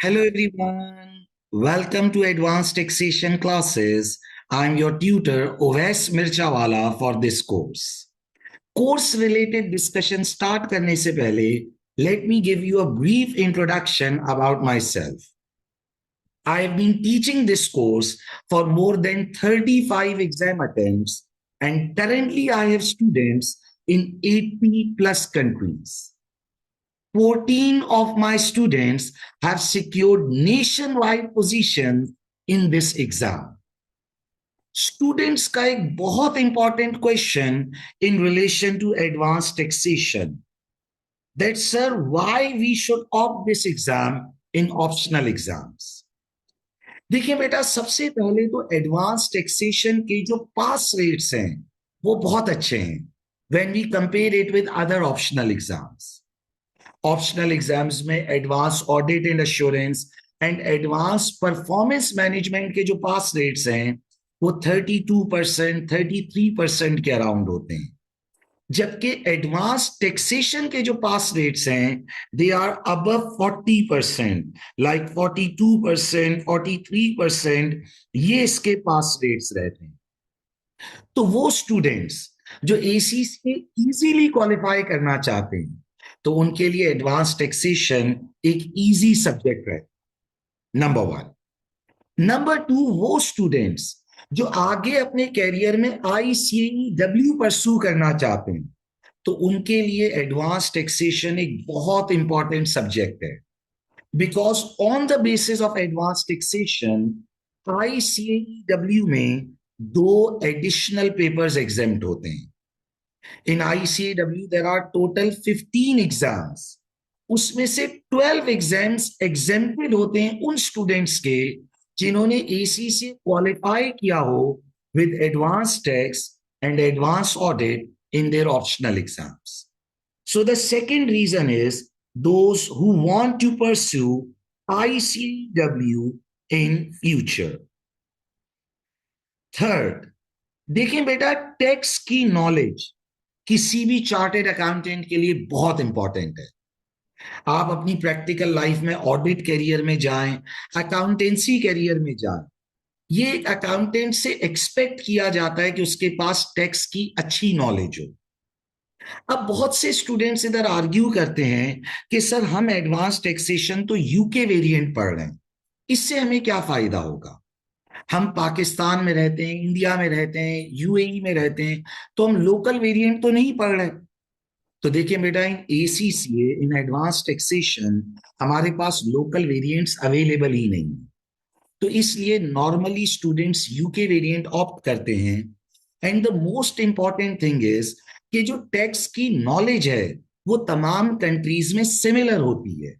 Hello everyone. Welcome to Advanced Taxation classes. I'm your tutor Oves Mirchawala for this course. Course related discussion start करने से पहले let me give you a brief introduction about myself. I have been teaching this course for more than 35 exam attempts and currently I have students in 80 plus countries. 14 of my students have secured nationwide positions in this exam. Students का एक बहुत important question in relation to advanced taxation. That sir, why we should opt this exam in optional exams? देखिए बेटा, सबसे पहले तो advance taxation के जो पास रेट्स हैं वो बहुत अच्छे हैं when we compare it with other optional exams. Optional exams में advance audit and assurance and advance performance management के जो पास रेट्स हैं वो 32%, 33% के अराउंड होते हैं, जबकि एडवांस टैक्सेशन के जो पास रेट्स हैं दे आर अबव 40%, लाइक 42%, 43%, ये इसके पास रेट्स रहते हैं. तो वो स्टूडेंट्स जो एसीसी इजीली क्वालिफाई करना चाहते हैं तो उनके लिए एडवांस टैक्सेशन एक इजी सब्जेक्ट है, नंबर वन. नंबर टू, वो स्टूडेंट्स जो आगे अपने कैरियर में आईसीएडब्ल्यू परस्यू करना चाहते हैं तो उनके लिए एडवांस टैक्सेशन एक बहुत इंपॉर्टेंट सब्जेक्ट है, because on the basis of advance taxation ICAW में दो एडिशनल पेपर्स एग्जेम्प्ट होते हैं. In ICAW, there are total 15 exams. उसमें से 12 एग्जाम्स एग्जेम्प्टेड होते हैं उन स्टूडेंट्स के जिन्होंने एसी से क्वालिफाई किया हो with advance tax and advance audit in their optional exams. So the second reason is those who want to pursue ICAW in future. Third, देखिए बेटा, टैक्स की नॉलेज किसी भी चार्टेड अकाउंटेंट के लिए बहुत इंपॉर्टेंट है. आप अपनी प्रैक्टिकल लाइफ में ऑडिट करियर में जाएं, अकाउंटेंसी करियर में जाएं, ये एक अकाउंटेंट से एक्सपेक्ट किया जाता है कि उसके पास टैक्स की अच्छी नॉलेज हो. अब बहुत से स्टूडेंट्स इधर आर्ग्यू करते हैं कि सर हम एडवांस टैक्सेशन तो यूके वेरिएंट पढ़ रहे हैं, इससे हमें क्या फायदा होगा? हम पाकिस्तान में रहते हैं, इंडिया में रहते हैं, यूएई में रहते हैं, तो हम लोकल वेरिएंट तो नहीं पढ़ रहे. तो देखिए बेटा, इन एसीसीए, इन एडवांस टैक्सेशन हमारे पास लोकल वेरिएंट्स अवेलेबल ही नहीं. तो इसलिए normally students UK variant opt करते हैं. And the most important thing is कि जो टैक्स की नॉलेज है वो तमाम कंट्रीज में सिमिलर होती है.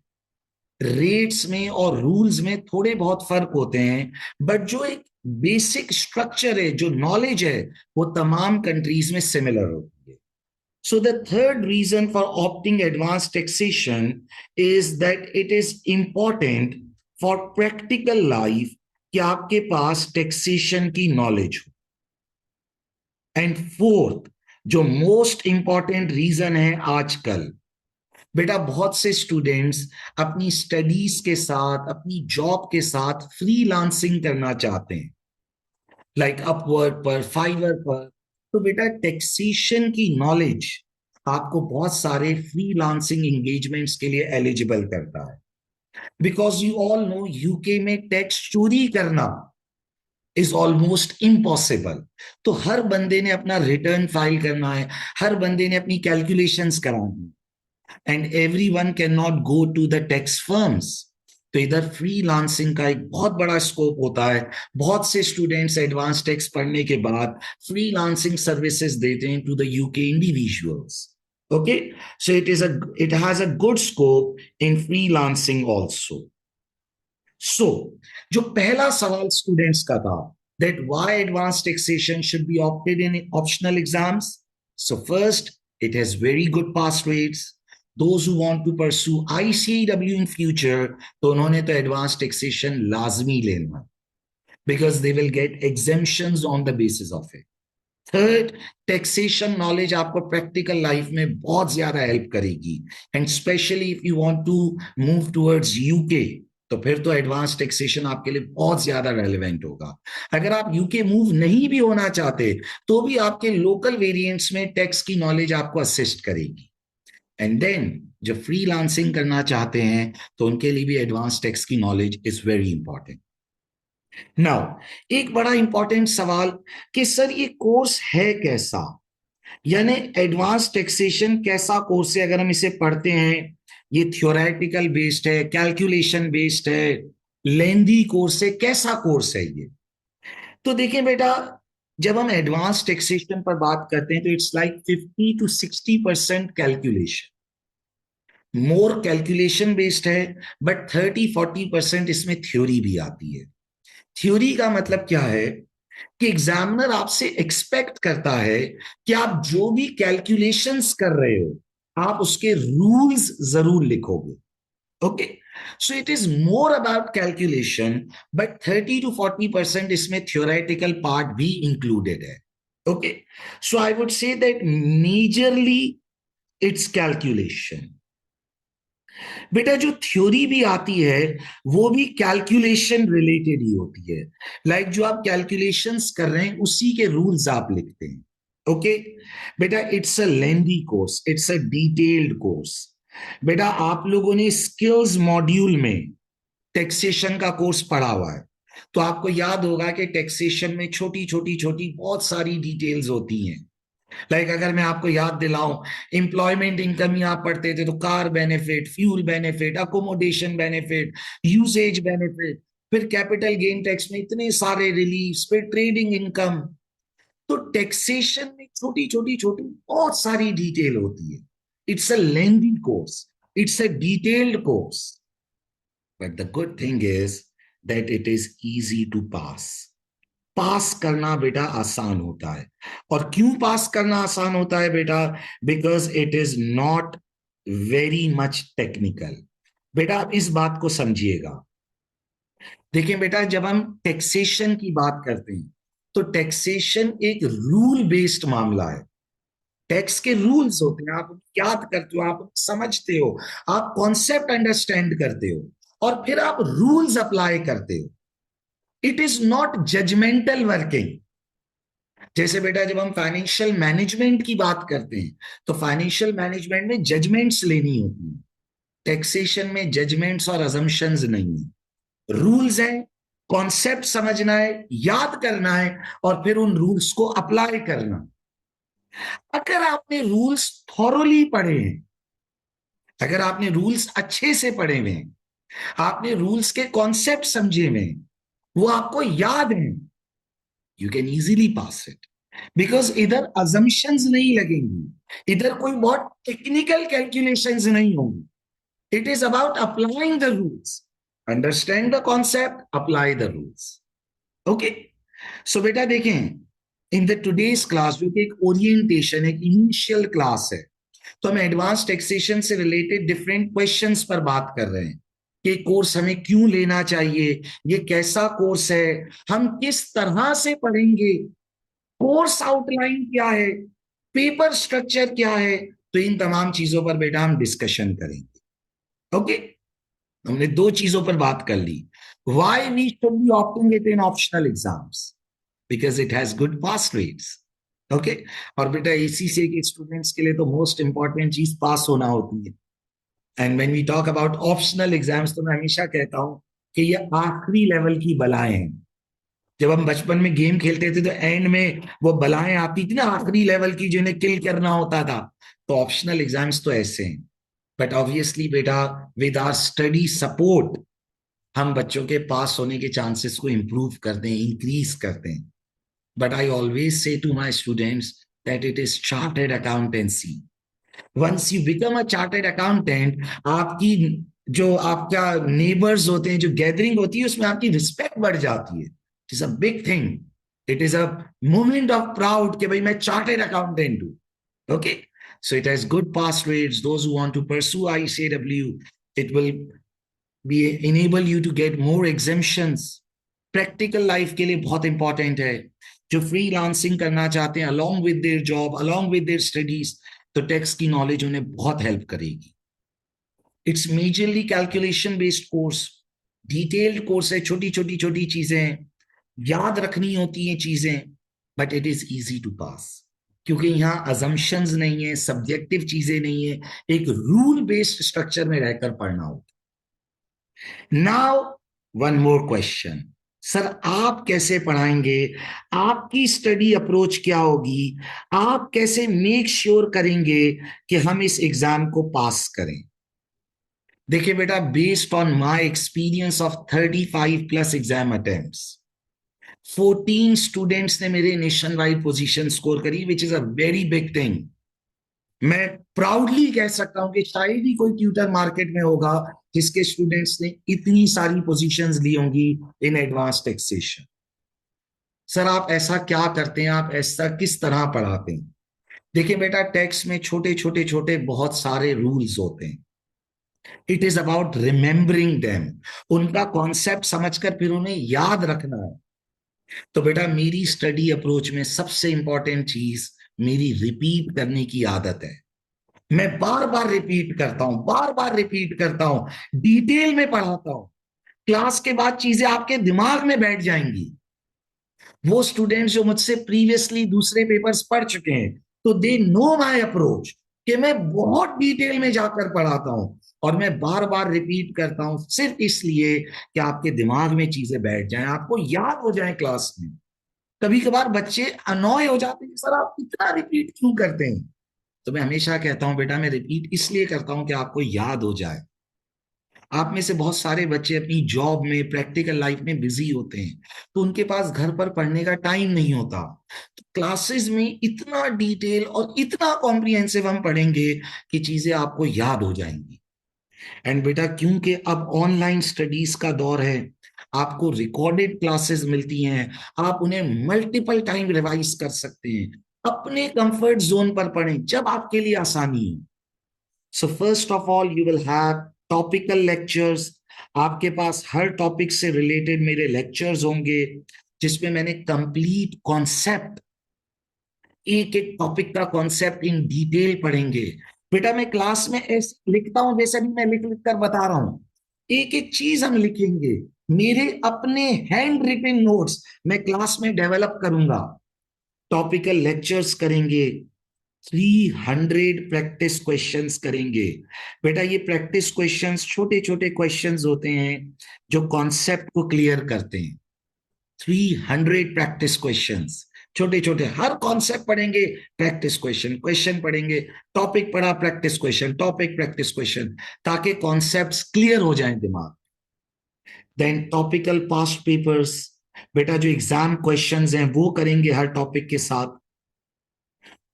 रेट्स में और रूल्स में थोड़े बहुत फर्क होते हैं, बट जो एक बेसिक स्ट्रक्चर है, जो नॉलेज है, वो तमाम कंट्रीज में सिमिलर होती है. So the third reason for opting advanced taxation is that it is important for practical life कि आपके पास टैक्सेशन की नॉलेज हो. एंड फोर्थ, जो मोस्ट इंपॉर्टेंट रीजन है आजकल, बेटा बहुत से स्टूडेंट्स अपनी स्टडीज के साथ, अपनी जॉब के साथ फ्रीलांसिंग करना चाहते हैं, लाइक अपवर्क पर, फाइवर पर. तो बेटा टैक्सेशन की नॉलेज आपको बहुत सारे फ्रीलांसिंग एंगेजमेंट्स के लिए एलिजिबल करता है. Because you all know UK में टैक्स चोरी करना इज ऑलमोस्ट इम्पॉसिबल. तो हर बंदे ने अपना रिटर्न फाइल करना है, हर बंदे ने अपनी कैलकुलेशंस करानी है, and everyone can not go to the tax firms. तो इधर फ्रीलांसिंग का एक बहुत बड़ा स्कोप होता है. बहुत से स्टूडेंट्स एडवांस टैक्स पढ़ने के बाद फ्रीलांसिंग सर्विसेज देते हैं to the UK individuals. Okay, so it has a good scope in freelancing also. So जो पहला सवाल स्टूडेंट्स का था, that why advanced taxation should be opted in optional exams. So first, it has very good pass rates. Those who want to pursue ICAW in future, तो उन्होंने तो advanced taxation लाजमी लेना, because they will get exemptions on the basis of it. Third, taxation knowledge आपको practical life में बहुत ज्यादा help करेगी, and specially if you want to move towards UK, तो फिर तो एडवांस टैक्सेशन आपके लिए बहुत ज्यादा रेलेवेंट होगा। अगर आप यूके मूव नहीं भी होना चाहते तो भी आपके लोकल वेरिएंट्स में टैक्स की नॉलेज आपको असिस्ट करेगी। एंड देन जब फ्रीलांसिंग करना चाहते हैं तो उनके लिए भी एडवांस टैक्स की knowledge is very important. Now एक बड़ा इंपॉर्टेंट सवाल कि सर ये कोर्स है कैसा, यानी एडवांस टैक्सेशन कैसा कोर्स है, अगर हम इसे पढ़ते हैं ये थियोरेटिकल बेस्ड है, कैलकुलेशन बेस्ड है, लेंदी कोर्स है, कैसा कोर्स है ये। तो देखिए बेटा, जब हम एडवांस टैक्सेशन पर बात करते हैं तो it's like 50 to 60% calculation, more calculation based है, बट 30-40% इसमें थ्योरी भी आती है। थ्योरी का मतलब क्या है कि एग्जामिनर आपसे एक्सपेक्ट करता है कि आप जो भी कैलकुलेशंस कर रहे हो आप उसके रूल्स जरूर लिखोगे। Okay, so it is more about calculation, but 30 to 40% इसमें थियोरेटिकल पार्ट भी इंक्लूडेड है। Okay, so I would say that majorly it's calculation. बेटा जो थ्योरी भी आती है वो भी कैलकुलेशन रिलेटेड ही होती है, लाइक जो आप कैलकुलेशंस कर रहे हैं उसी के रूल्स आप लिखते हैं। ओके बेटा, it's a lengthy course, it's a detailed course. बेटा आप लोगों ने स्किल्स मॉड्यूल में टैक्सेशन का कोर्स पढ़ा हुआ है, तो आपको याद होगा कि टैक्सेशन में छोटी छोटी छोटी बहुत सारी डिटेल्स होती हैं। लाइक अगर मैं आपको याद दिलाऊं, एम्प्लॉयमेंट इनकम ही आप पढ़ते थे तो car benefit, fuel benefit, accommodation benefit, usage benefit, फिर कैपिटल गेन टैक्स में इतने सारे रिलीफ, फिर ट्रेडिंग इनकम। तो टैक्सेशन में छोटी छोटी छोटी बहुत सारी डिटेल होती है। It's a lengthy course, it's a detailed course, but the good thing is that it is easy to pass. Pass करना बेटा आसान होता है। और क्यों पास करना आसान होता है बेटा? Because it is not very much technical. बेटा आप इस बात को समझिएगा। देखिए बेटा, जब हम टैक्सेशन की बात करते हैं तो टैक्सेशन एक रूल बेस्ड मामला है। टैक्स के रूल्स होते हैं, आप याद करते हो, आप समझते हो, आप कॉन्सेप्ट अंडरस्टैंड करते हो और फिर आप रूल्स अप्लाई करते हो। It is not judgmental working. जैसे बेटा जब हम फाइनेंशियल मैनेजमेंट की बात करते हैं तो फाइनेंशियल मैनेजमेंट में जजमेंट्स लेनी होती है। टैक्सेशन में जजमेंट्स और अजम्पशंस नहीं है, रूल्स हैं, कॉन्सेप्ट समझना है, याद करना है और फिर उन रूल्स को अप्लाई करना। अगर आपने रूल्स थॉरोली पढ़े हैं, अगर आपने रूल्स अच्छे से पढ़े हुए हैं, आपने रूल्स के कॉन्सेप्ट समझे हुए हैं, वो आपको याद है, you can easily pass it. Because इधर अजम्पशंस नहीं लगेंगी, इधर कोई बहुत टेक्निकल कैलकुलेशंस नहीं होंगी। It is about applying the rules, understand the concept, apply the rules. Okay, so बेटा देखें, इन द टुडेज क्लास जो कि एक ओरिएंटेशन, एक इनिशियल क्लास है, तो हम एडवांस टैक्सेशन से रिलेटेड डिफरेंट क्वेश्चंस पर बात कर रहे हैं कि कोर्स हमें क्यों लेना चाहिए, ये कैसा कोर्स है, हम किस तरह से पढ़ेंगे, कोर्स आउटलाइन क्या है, पेपर स्ट्रक्चर क्या है। तो इन तमाम चीजों पर बेटा हम डिस्कशन करेंगे। ओके, हमने दो चीजों पर बात कर ली। Why we should be opting it in optional exams? Because it has good pass rates. Okay, और बेटा इसी से कि स्टूडेंट्स के लिए तो मोस्ट इंपॉर्टेंट चीज पास होना होती है। And when we talk about optional exams तो मैं हमेशा कहता हूं कि ये आखिरी लेवल की बलाएं हैं। जब हम बचपन में गेम खेलते थे तो एंड में वो बलाएं आती थी ना आखिरी लेवल की, जिन्हें किल करना होता था। तो ऑप्शनल एग्जाम्स तो ऐसे हैं। बट ऑब्वियसली बेटा, विद आवर स्टडी सपोर्ट हम बच्चों के पास होने के चांसेस को इंप्रूव करते हैं, इंक्रीज करते हैं। But I always say to my students that it is chartered accountancy. Once you become a chartered accountant, आपकी जो आपका नेबर्स होते हैं, जो गैदरिंग होती है, उसमें आपकी रिस्पेक्ट बढ़ जाती है। It is a big thing, it is a moment of proud कि भाई मैं चार्टर्ड अकाउंटेंट हूं। Okay, so it has good pass rates. Those who want to pursue ICAW, it will be enable you to get more exemptions। Practical life के लिए बहुत important है। जो freelancing करना चाहते हैं along with their job, along with their studies, तो tax की नॉलेज उन्हें बहुत हेल्प करेगी। It's majorly calculation based course, detailed course है, छोटी छोटी छोटी चीजें याद रखनी होती हैं चीजें, but it is easy to pass, क्योंकि यहाँ अजम्पशंस नहीं है, सब्जेक्टिव चीजें नहीं है, एक रूल बेस्ड स्ट्रक्चर में रहकर पढ़ना होगा। Now one more question, sir आप कैसे पढ़ाएंगे, आपकी स्टडी अप्रोच क्या होगी, आप कैसे मेक श्योर करेंगे कि हम इस एग्जाम को पास करें? देखिए बेटा, based on my experience of 35+ exam attempts, 14 students ने मेरे नेशन वाइड पोजीशन स्कोर करी, which is a very big thing. मैं प्राउडली कह सकता हूं कि शायद ही कोई ट्यूटर मार्केट में होगा जिसके स्टूडेंट्स ने इतनी सारी पोजीशंस ली होंगी इन एडवांस टैक्सेशन। सर आप ऐसा क्या करते हैं, आप ऐसा किस तरह पढ़ाते हैं? देखिए बेटा, टैक्स में छोटे छोटे छोटे बहुत सारे रूल्स होते हैं। It is about remembering them, उनका कॉन्सेप्ट समझकर फिर उन्हें याद रखना है। तो बेटा मेरी स्टडी अप्रोच में सबसे इंपॉर्टेंट चीज मेरी रिपीट करने की आदत है। मैं बार बार रिपीट करता हूं, बार बार रिपीट करता हूं, डिटेल में पढ़ाता हूं। क्लास के बाद चीजें आपके दिमाग में बैठ जाएंगी। वो स्टूडेंट्स जो मुझसे प्रीवियसली दूसरे पेपर्स पढ़ चुके हैं, तो दे नो माय अप्रोच, कि मैं बहुत डिटेल में जाकर पढ़ाता हूं और मैं बार बार रिपीट करता हूं सिर्फ इसलिए कि आपके दिमाग में चीजें बैठ जाएं, आपको याद हो जाए क्लास में। कभी कभार बच्चे अनॉय हो जाते हैं, सर आप इतना रिपीट क्यों करते हैं? तो मैं हमेशा कहता हूं बेटा, मैं रिपीट इसलिए करता हूं कि आपको याद हो जाए। आप में से बहुत सारे बच्चे अपनी जॉब में, प्रैक्टिकल लाइफ में बिजी होते हैं, तो उनके पास घर पर पढ़ने का टाइम नहीं होता। तो क्लासेस में इतना डिटेल और इतना कॉम्प्रिहेंसिव हम पढ़ेंगे कि चीजें आपको याद हो जाएंगी। एंड बेटा, क्योंकि अब ऑनलाइन स्टडीज का दौर है, आपको रिकॉर्डेड क्लासेस मिलती हैं, आप उन्हें मल्टीपल टाइम रिवाइज कर सकते हैं। अपने कंफर्ट जोन पर पढ़ें जब आपके लिए आसानी है। So first of all you will have topical lectures. आपके पास हर टॉपिक से रिलेटेड मेरे लेक्चर्स होंगे, जिसमें मैंने कंप्लीट कॉन्सेप्ट, एक एक टॉपिक का कॉन्सेप्ट इन डिटेल पढ़ेंगे। बेटा मैं क्लास में ऐसे लिखता हूं जैसे भी मैं लिख लिख कर बता रहा हूं, एक एक चीज हम लिखेंगे। मेरे अपने हैंड रिटन नोट्स मैं क्लास में डेवलप करूंगा। टॉपिकल लेक्चर्स करेंगे, 300 प्रैक्टिस क्वेश्चंस करेंगे। बेटा ये प्रैक्टिस क्वेश्चंस छोटे छोटे क्वेश्चंस होते हैं जो कॉन्सेप्ट को क्लियर करते हैं। 300 प्रैक्टिस क्वेश्चंस, छोटे छोटे, हर कॉन्सेप्ट पढ़ेंगे, प्रैक्टिस क्वेश्चन, क्वेश्चन पढ़ेंगे, टॉपिक पढ़ा, practice question, topic, practice question, ताकि कॉन्सेप्ट्स क्लियर हो जाएं दिमाग। देन टॉपिकल पास्ट पेपर्स, बेटा जो एग्जाम क्वेश्चंस हैं वो करेंगे हर टॉपिक के साथ।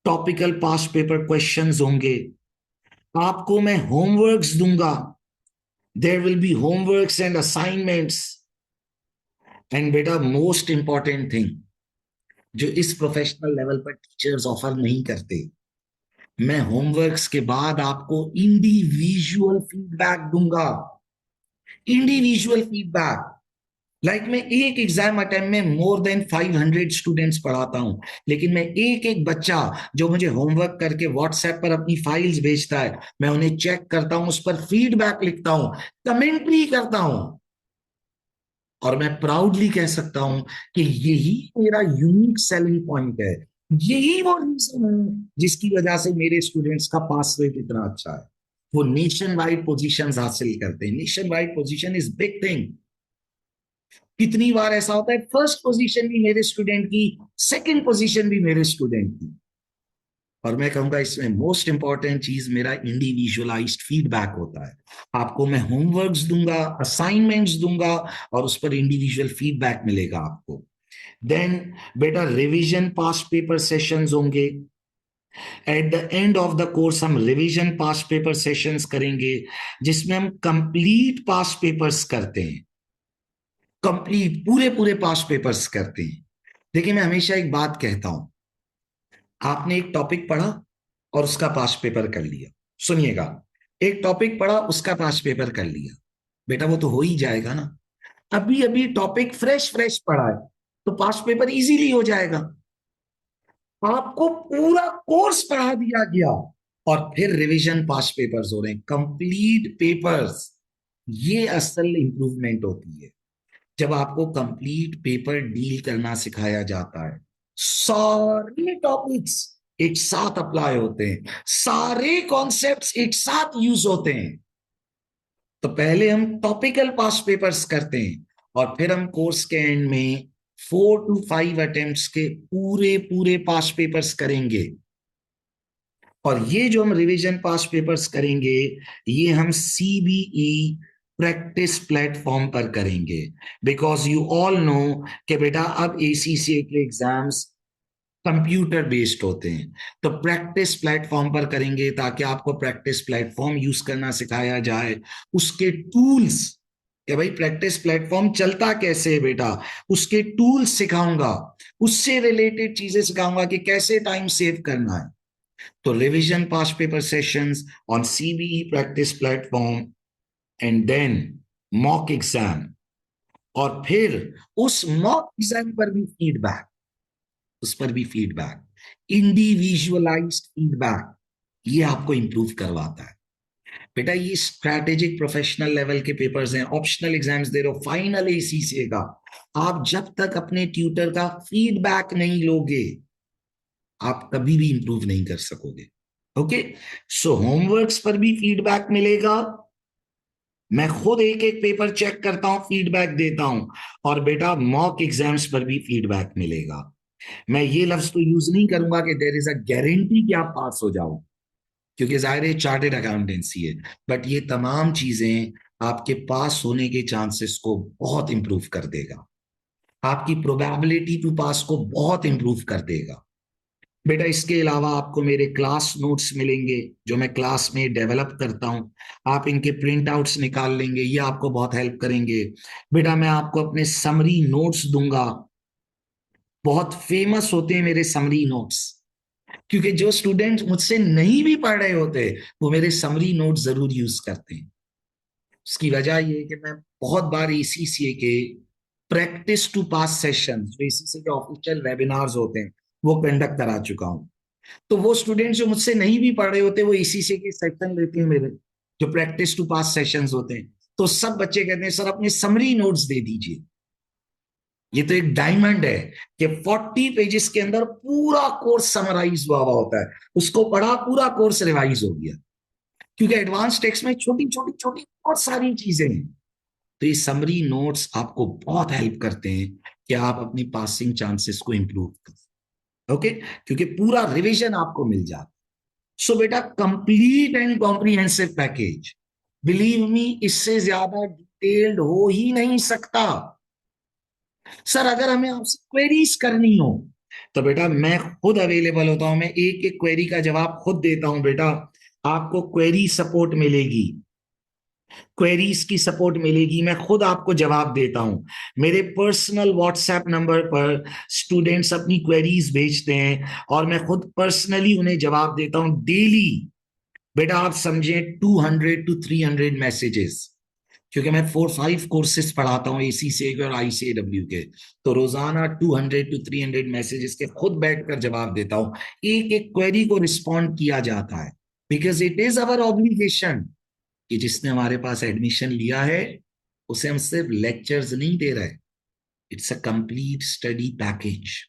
टॉपिकल पास्ट पेपर क्वेश्चंस होंगे। आपको मैं होमवर्क्स दूंगा, there will be homeworks and assignments. And बेटा मोस्ट इंपॉर्टेंट थिंग जो इस प्रोफेशनल लेवल पर टीचर्स ऑफर नहीं करते, मैं होमवर्क्स के बाद आपको इंडिविजुअल फीडबैक दूंगा। इंडिविजुअल फीडबैक, लाइक मैं एक एग्जाम अटेम्प्ट में मोर देन 500 स्टूडेंट्स पढ़ाता हूं, लेकिन मैं एक एक बच्चा जो मुझे होमवर्क करके व्हाट्सएप पर अपनी फाइल्स भेजता है, मैं उन्हें चेक करता हूं, उस पर फीडबैक लिखता हूं, कमेंट्री करता हूं। और मैं प्राउडली कह सकता हूं कि यही मेरा यूनिक सेलिंग पॉइंट है। यही वो रीजन है जिसकी वजह से मेरे स्टूडेंट्स का पास रेट इतना अच्छा है। वो नेशन वाइड पोजिशन हासिल करते हैं। Nation wide position is big thing. कितनी बार ऐसा होता है, फर्स्ट पोजीशन भी मेरे स्टूडेंट की, सेकंड पोजीशन भी मेरे स्टूडेंट की। और मैं कहूंगा इसमें मोस्ट इंपॉर्टेंट चीज मेरा इंडिविजुअलाइज्ड फीडबैक होता है। आपको मैं होमवर्क्स दूंगा, असाइनमेंट्स दूंगा, और उस पर इंडिविजुअल फीडबैक मिलेगा आपको। देन बेटा रिवीजन पास्ट पेपर सेशंस होंगे। At the end of the course हम रिवीजन पास्ट पेपर सेशंस करेंगे, जिसमें हम कंप्लीट पास्ट पेपर्स करते हैं। कंप्लीट पूरे पूरे पास्ट पेपर्स करते हैं। देखिए मैं हमेशा एक बात कहता हूं, आपने एक टॉपिक पढ़ा और उसका पास्ट पेपर कर लिया, सुनिएगा, एक टॉपिक पढ़ा उसका पास्ट पेपर कर लिया, बेटा वो तो हो ही जाएगा ना। अभी अभी टॉपिक फ्रेश फ्रेश पढ़ा है तो पास्ट पेपर इजीली हो जाएगा। आपको पूरा कोर्स पढ़ा दिया गया और फिर रिवीजन पास्ट पेपर्स हो रहे हैं, कंप्लीट पेपर्स। ये असल इंप्रूवमेंट होती है जब आपको कंप्लीट पेपर डील करना सिखाया जाता है। सारे टॉपिक्स एक साथ अप्लाई होते हैं, सारे कॉन्सेप्ट्स एक साथ यूज होते हैं। तो पहले हम टॉपिकल पास पेपर्स करते हैं और फिर हम कोर्स के एंड में 4 to 5 अटेम्प्ट्स के पूरे पूरे पास पेपर्स करेंगे। और ये जो हम रिवीजन पास पेपर्स करेंगे, ये हम सीबीई प्रैक्टिस प्लेटफॉर्म पर करेंगे। बिकॉज यू ऑल नो कि बेटा अब एसीसीए के एग्जाम्स कंप्यूटर बेस्ड होते हैं, तो प्रैक्टिस प्लेटफॉर्म पर करेंगे ताकि आपको प्रैक्टिस प्लेटफॉर्म यूज करना सिखाया जाए। उसके टूल्स, कि भाई प्रैक्टिस प्लेटफॉर्म चलता कैसे है बेटा, उसके टूल्स सिखाऊंगा, उससे रिलेटेड चीजें सिखाऊंगा कि कैसे टाइम सेव करना है। तो revision past paper sessions on CBE practice platform, and then mock exam, और फिर उस मॉक एग्जाम पर भी फीडबैक, उस पर भी फीडबैक, इंडिविजुअलाइज्ड फीडबैक, ये आपको इंप्रूव करवाता है। बेटा ये स्ट्रैटेजिक प्रोफेशनल लेवल के पेपर्स हैं, ऑप्शनल एग्जाम्स दे रहे हो, फाइनल एसीसीए का। आप जब तक अपने ट्यूटर का फीडबैक नहीं लोगे, आप कभी भी इंप्रूव नहीं कर सकोगे। ओके, सो होमवर्क्स पर भी फीडबैक मिलेगा। मैं खुद एक एक पेपर चेक करता हूं, फीडबैक देता हूं। और बेटा मॉक एग्जाम्स पर भी फीडबैक मिलेगा। मैं ये लफ्ज तो यूज नहीं करूंगा कि देर इज अ गारंटी कि आप पास हो जाओ, क्योंकि जाहिर है चार्टेड अकाउंटेंसी है। बट ये तमाम चीजें आपके पास होने के चांसेस को बहुत इंप्रूव कर देगा, आपकी प्रोबेबिलिटी टू पास को बहुत इंप्रूव कर देगा। बेटा इसके अलावा आपको मेरे क्लास नोट्स मिलेंगे जो मैं क्लास में डेवलप करता हूं। आप इनके प्रिंट आउट्स निकाल लेंगे, ये आपको बहुत हेल्प करेंगे। बेटा मैं आपको अपने समरी नोट्स दूंगा, बहुत फेमस होते हैं मेरे समरी नोट्स, क्योंकि जो स्टूडेंट मुझसे नहीं भी पढ़ रहे होते वो मेरे समरी नोट जरूर यूज करते हैं। उसकी वजह ये है कि मैं बहुत बार एसीसीए के प्रैक्टिस टू पास सेशन, जो एसीसीए के ऑफिशियल वेबिनार्स होते हैं, वो कंडक्ट करा चुका हूं। तो वो स्टूडेंट्स जो मुझसे नहीं भी पढ़ रहे होते वो एसीसीए के सेक्शन लेते हैं मेरे, जो प्रैक्टिस टू पास सेशंस होते हैं। तो सब बच्चे कहते हैं सर अपने समरी नोट्स दे दीजिए। ये तो एक डायमंड है कि 40 पेजेस के अंदर पूरा कोर्स समराइज हुआ हुआ होता है, उसको पढ़ा, पूरा कोर्स रिवाइज हो गया। क्योंकि एडवांस टेक्स्ट में छोटी छोटी छोटी बहुत सारी चीजें हैं। तो ये समरी नोट्स आपको बहुत हेल्प करते हैं कि आप अपनी पासिंग चांसेस को इंप्रूव करें। ओके, क्योंकि पूरा रिवीजन आपको मिल जाता। सो बेटा complete and comprehensive package, believe me इससे ज्यादा डिटेल्ड हो ही नहीं सकता। सर अगर हमें आपसे क्वेरीज करनी हो तो बेटा मैं खुद अवेलेबल होता हूं, मैं एक एक क्वेरी का जवाब खुद देता हूं। बेटा आपको क्वेरी सपोर्ट मिलेगी, क्वेरीज की सपोर्ट मिलेगी, मैं खुद आपको जवाब देता हूं। मेरे पर्सनल व्हाट्सएप नंबर पर स्टूडेंट्स अपनी क्वेरीज भेजते हैं और मैं खुद पर्सनली उन्हें जवाब देता हूं डेली। बेटा आप समझें 200 to 300 मैसेजेस, क्योंकि मैं 4-5 कोर्सेज पढ़ाता हूँ एसीसीए के और आईसीएडब्ल्यू के। तो रोजाना 200 to 300 मैसेजेस के खुद बैठकर जवाब देता हूँ, एक एक क्वेरी को रिस्पॉन्ड किया जाता है। Because it is our obligation कि जिसने हमारे पास एडमिशन लिया है उसे हम सिर्फ लेक्चर्स नहीं दे रहे, it's a complete study package.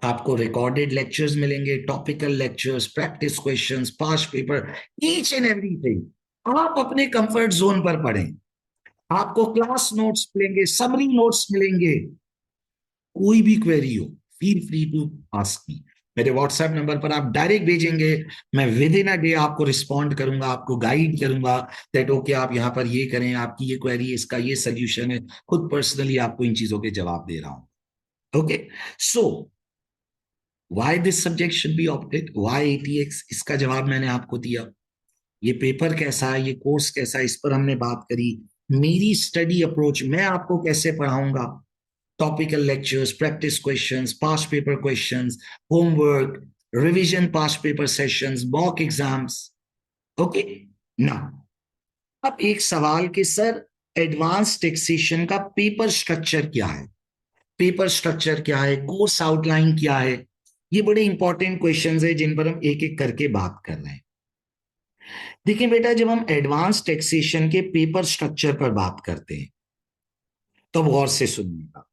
आपको रिकॉर्डेड लेक्चर्स मिलेंगे, topical lectures, practice questions, past paper, each and everything. आप अपने कंफर्ट जोन पर पढ़ें। आपको क्लास नोट्स मिलेंगे, समरी नोट्स मिलेंगे। कोई भी क्वेरी हो, feel free to ask me. मेरे व्हाट्सएप नंबर पर आप डायरेक्ट भेजेंगे, मैं विद इन अ डे आपको रिस्पॉन्ड करूंगा, आपको गाइड करूंगा दैट ओके आप यहां पर ये करें, आपकी ये क्वेरी, इसका ये सोल्यूशन है। खुद पर्सनली आपको इन चीजों के जवाब दे रहा हूं। Okay, so why this subject should be opted, why ATX, इसका जवाब मैंने आपको दिया। ये पेपर कैसा है, ये कोर्स कैसा है, इस पर हमने बात करी। मेरी स्टडी अप्रोच, मैं आपको कैसे पढ़ाऊंगा, topical lectures, practice questions, past paper questions, homework, revision past paper sessions, mock exams. Okay, ना अब एक सवाल कि सर एडवांस टैक्सेशन का पेपर स्ट्रक्चर क्या है, पेपर स्ट्रक्चर क्या है, कोर्स आउटलाइन क्या है। ये बड़े इंपॉर्टेंट क्वेश्चंस है जिन पर हम एक एक करके बात कर रहे हैं। देखिए बेटा, जब हम एडवांस टैक्सेशन के पेपर स्ट्रक्चर पर बात करते हैं तो गौर से सुनिएगा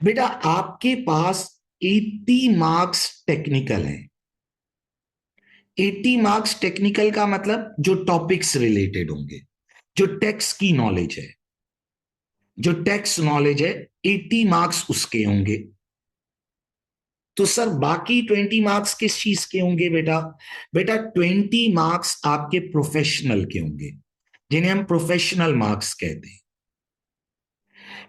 बेटा। आपके पास 80 मार्क्स टेक्निकल है। 80 मार्क्स टेक्निकल का मतलब जो टॉपिक्स रिलेटेड होंगे, जो टैक्स की नॉलेज है, जो टैक्स नॉलेज है, 80 मार्क्स उसके होंगे। तो सर बाकी 20 मार्क्स किस चीज के होंगे बेटा? बेटा 20 मार्क्स आपके प्रोफेशनल के होंगे, जिन्हें हम प्रोफेशनल मार्क्स कहते हैं।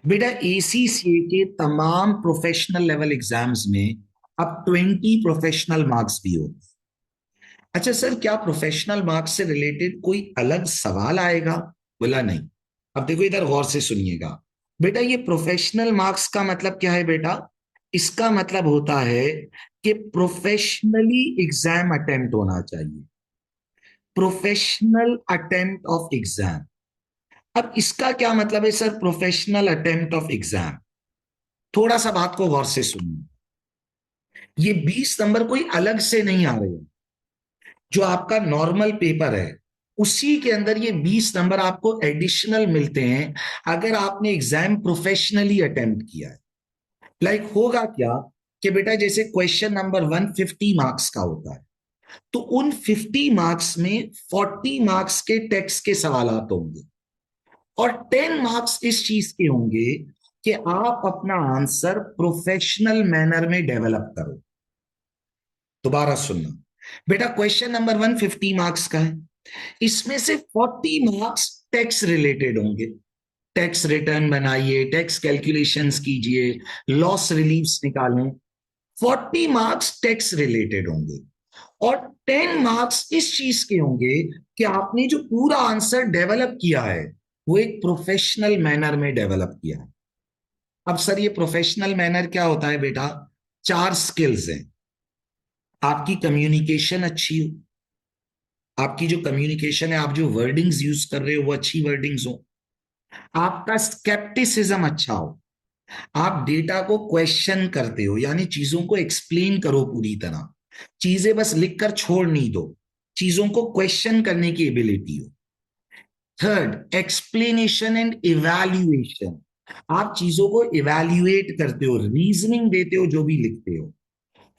बेटा एसीसीए के तमाम प्रोफेशनल लेवल एग्जाम्स में अब 20 प्रोफेशनल मार्क्स भी होते हैं। अच्छा सर, क्या प्रोफेशनल मार्क्स से रिलेटेड कोई अलग सवाल आएगा? बोला नहीं। अब देखो इधर गौर से सुनिएगा बेटा, ये प्रोफेशनल मार्क्स का मतलब क्या है बेटा? इसका मतलब होता है कि प्रोफेशनली एग्जाम अटेम्प्ट होना चाहिए, प्रोफेशनल अटेम्प्ट ऑफ एग्जाम। अब इसका क्या मतलब है sir, professional attempt of exam? थोड़ा सा बात को गौर से सुनिए। ये 20 नंबर कोई अलग से नहीं आ रहे हैं। जो आपका नॉर्मल पेपर है उसी के अंदर ये 20 नंबर आपको एडिशनल मिलते हैं अगर आपने एग्जाम प्रोफेशनली अटेम्प्ट किया है। लाइक होगा क्या कि बेटा जैसे क्वेश्चन नंबर 150 मार्क्स का होता है, तो उन 50 मार्क्स में 40 मार्क्स के टेक्स्ट के सवाल होंगे और 10 मार्क्स इस चीज के होंगे कि आप अपना आंसर प्रोफेशनल मैनर में डेवलप करो। दोबारा सुनना बेटा, क्वेश्चन नंबर 150 मार्क्स का है, इसमें से 40 मार्क्स टैक्स रिलेटेड होंगे। टैक्स रिटर्न बनाइए, टैक्स कैलकुलेशंस कीजिए, लॉस रिलीव्स निकालें। 40 मार्क्स टैक्स रिलेटेड होंगे और 10 मार्क्स इस चीज के होंगे कि आपने जो पूरा आंसर डेवलप किया है वो एक प्रोफेशनल मैनर में डेवलप किया है। अब सर ये प्रोफेशनल मैनर क्या होता है बेटा? 4 स्किल्स हैं। आपकी कम्युनिकेशन अच्छी हो, आपकी जो कम्युनिकेशन है, आप जो वर्डिंग्स यूज कर रहे हो वो अच्छी वर्डिंग्स हो, आपका स्केप्टिसिज्म अच्छा हो, आप डेटा को क्वेश्चन करते हो, यानी चीजों को एक्सप्लेन करो पूरी तरह, चीजें बस लिखकर छोड़ नहीं दो, चीजों को क्वेश्चन करने की एबिलिटी हो। थर्ड, एक्सप्लेनेशन एंड इवैल्यूएशन, आप चीजों को इवैल्यूएट करते हो, रीजनिंग देते हो जो भी लिखते हो।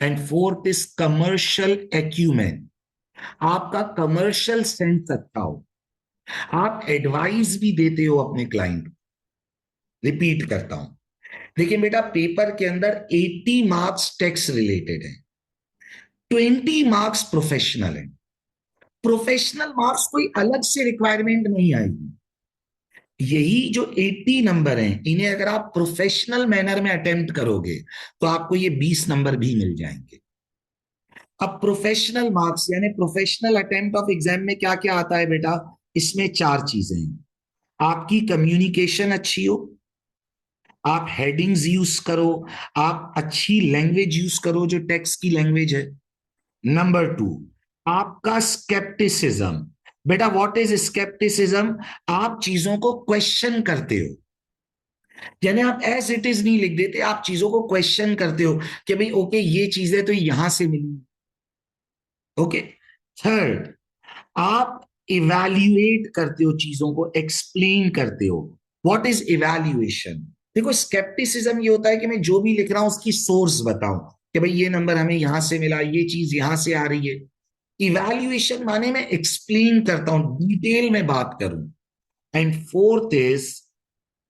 And fourth is commercial acumen, आपका कमर्शियल सेंस अच्छा हो, आप एडवाइस भी देते हो अपने क्लाइंट को। रिपीट करता हूं, देखिए बेटा पेपर के अंदर 80 मार्क्स टैक्स रिलेटेड है, 20 मार्क्स प्रोफेशनल है। प्रोफेशनल मार्क्स कोई अलग से रिक्वायरमेंट नहीं आएगी। यही जो 80 नंबर हैं इन्हें अगर आप प्रोफेशनल मैनर में अटेम्प्ट करोगे तो आपको ये 20 नंबर भी मिल जाएंगे। अब प्रोफेशनल मार्क्स यानी प्रोफेशनल अटेम्प्ट ऑफ एग्जाम में क्या क्या आता है बेटा? इसमें 4 चीजें हैं। आपकी कम्युनिकेशन अच्छी हो, आप हेडिंग्स यूज करो, आप अच्छी लैंग्वेज यूज करो जो टेक्स्ट की लैंग्वेज है। नंबर 2, आपका स्केप्टिसिज्म। बेटा व्हाट इज स्केप्टिसिज्म? आप चीजों को क्वेश्चन करते हो, यानी आप एज इट इज नहीं लिख देते, आप चीजों को क्वेश्चन करते हो कि भाई ओके ये चीजें तो यहां से मिली। ओके। थर्ड, आप इवैल्यूएट करते हो, चीजों को एक्सप्लेन करते हो। What is evaluation? देखो स्केप्टिसिज्म ये होता है कि मैं जो भी लिख रहा हूं उसकी सोर्स बताऊं कि भाई ये नंबर हमें यहां से मिला, ये चीज यहां से आ रही है। इवैल्यूएशन माने मैं एक्सप्लेन करता हूं, डिटेल में बात करूं। And fourth is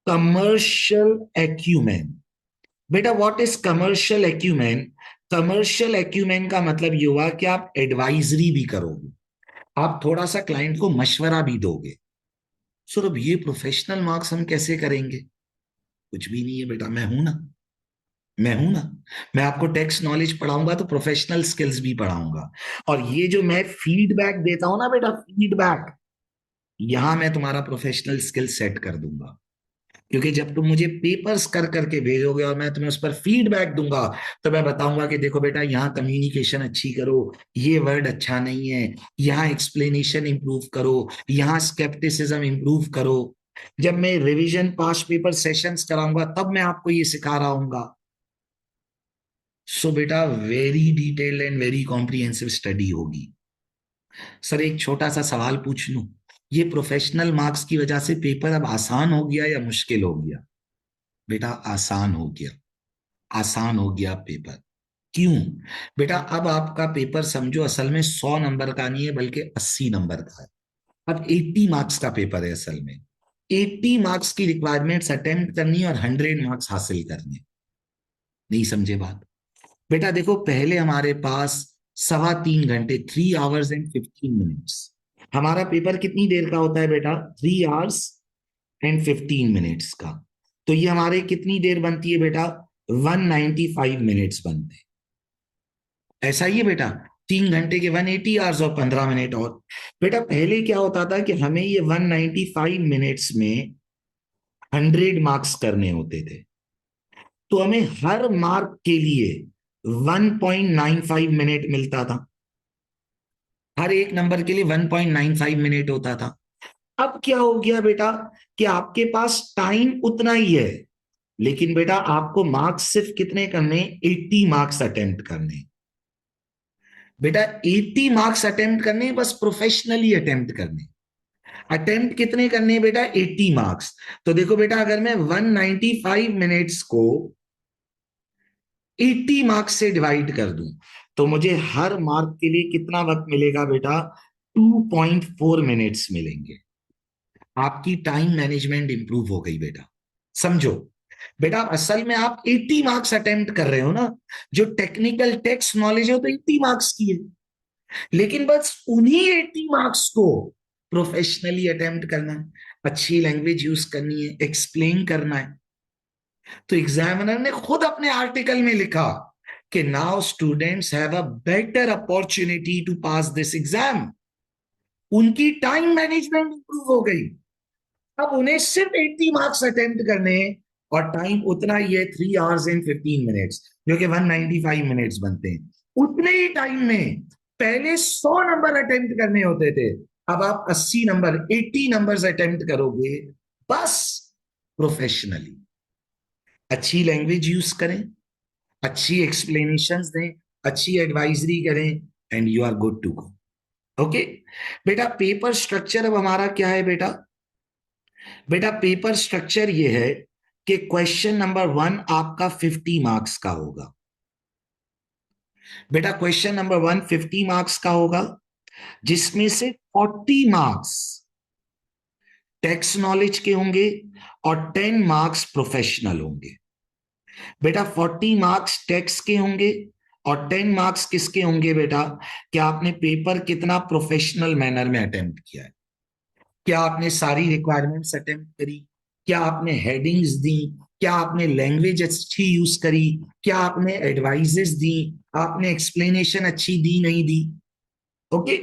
commercial acumen. बेटा what is commercial acumen? Commercial acumen का मतलब ये हुआ कि आप एडवाइजरी भी करोगे, आप थोड़ा सा क्लाइंट को मशवरा भी दोगे। सर अब ये प्रोफेशनल मार्क्स हम कैसे करेंगे? कुछ भी नहीं है बेटा, मैं हूं ना। मैं आपको टेक्स्ट नॉलेज पढ़ाऊंगा तो प्रोफेशनल स्किल्स भी पढ़ाऊंगा। और ये जो मैं फीडबैक देता हूं ना बेटा, फीडबैक, यहां मैं तुम्हारा प्रोफेशनल स्किल सेट कर दूंगा। क्योंकि जब तुम मुझे पेपर्स कर करके भेजोगे और मैं तुम्हें उस पर फीडबैक दूंगा तो मैं बताऊंगा कि देखो बेटा यहाँ कम्युनिकेशन अच्छी करो, ये वर्ड अच्छा नहीं है, यहाँ एक्सप्लेनेशन इंप्रूव करो, यहाँ स्केप्टिसिज्म इंप्रूव करो। जब मैं रिवीजन पास्ट पेपर सेशंस कराऊंगा तब मैं आपको ये सिखा रहा हूंगा। सो बेटा very detailed and very comprehensive study होगी। सर एक छोटा सा सवाल पूछ लूं, ये प्रोफेशनल मार्क्स की वजह से पेपर अब आसान हो गया या मुश्किल हो गया? बेटा आसान हो गया। आसान हो गया पेपर। क्यों? बेटा अब आपका पेपर समझो असल में 100 नंबर का नहीं है बल्कि 80 नंबर का है। अब 80 मार्क्स का पेपर है असल में। 80 मार्क्स की रिक्वायरमेंट्स अटेम्प्ट करनी है और 100 मार्क्स हासिल करने। नहीं समझे बात? बेटा देखो पहले हमारे पास 3.25 घंटे, 3 hours and 15 minutes, हमारा पेपर कितनी देर का होता है बेटा? 3 hours and 15 minutes का। तो ये हमारे कितनी देर बनती है बेटा? 195 मिनट्स बनते हैं। ऐसा ही है बेटा। 3 घंटे के 180 आवर्स और 15 मिनट और। बेटा पहले क्या होता था कि हमें ये 195 मिनट्स में 100 मार्क्स करने होते थे। तो हमें हर मार्क के लिए 1.95 मिनट मिलता था। हर एक नंबर के लिए 1.95 मिनट होता था। अब क्या हो गया बेटा कि आपके पास टाइम उतना ही है, लेकिन बेटा आपको मार्क्स सिर्फ कितने करने? 80 मार्क्स अटेम्प्ट करने। बेटा 80 मार्क्स अटेम्प्ट करने, बस प्रोफेशनली अटेम्प्ट करने। अटेम्प्ट कितने करने बेटा? 80 मार्क्स। तो देखो बेटा अगर मैं 195 मिनट्स को 80 मार्क्स से डिवाइड कर दूं तो मुझे हर मार्क के लिए कितना वक्त मिलेगा बेटा? 2.4 मिनट्स मिलेंगे। आपकी टाइम मैनेजमेंट इंप्रूव हो गई बेटा। समझो बेटा असल में आप 80 मार्क्स अटेम्प्ट कर रहे हो ना, जो टेक्निकल टेक्स्ट नॉलेज है वो तो 80 मार्क्स की है, लेकिन बस उन्हीं 80 मार्क्स को प्रोफेशनली अटेम्प्ट करना है, अच्छी लैंग्वेज यूज करनी है, एक्सप्लेन करना है। तो एग्जामिनर ने खुद अपने आर्टिकल में लिखा कि now students have a better opportunity to pass this exam. उनकी टाइम मैनेजमेंट इंप्रूव हो गई। अब उन्हें सिर्फ 80 मार्क्स अटेम्प्ट करने हैं और टाइम उतना ही है, 3 hours and 15 minutes, जो कि 195 मिनट्स बनते हैं। उतने ही टाइम में पहले 100 नंबर अटेम्प्ट करने होते थे, अब आप 80 नंबर, 80 नंबर अटेम्प्ट करोगे, बस प्रोफेशनली। अच्छी लैंग्वेज यूज करें, अच्छी एक्सप्लेनेशंस दें, अच्छी एडवाइजरी करें, and you are good to go. Okay बेटा पेपर स्ट्रक्चर अब हमारा क्या है बेटा? बेटा पेपर स्ट्रक्चर ये है कि क्वेश्चन नंबर 1 आपका 50 मार्क्स का होगा। बेटा क्वेश्चन नंबर 1 50 मार्क्स का होगा, जिसमें से 40 मार्क्स टेक्स्ट नॉलेज के होंगे और 10 मार्क्स प्रोफेशनल होंगे। बेटा 40 मार्क्स टेक्स्ट के होंगे और 10 मार्क्स किसके होंगे बेटा? कि आपने पेपर कितना प्रोफेशनल मैनर में अटेम्प्ट किया है। क्या आपने सारी रिक्वायरमेंट्स अटेम्प्ट करी? क्या आपने हेडिंग्स दी? क्या आपने लैंग्वेज अच्छी यूज करी? क्या आपने एडवाइजेस दी? आपने एक्सप्लेनेशन अच्छी दी नहीं दी? ओके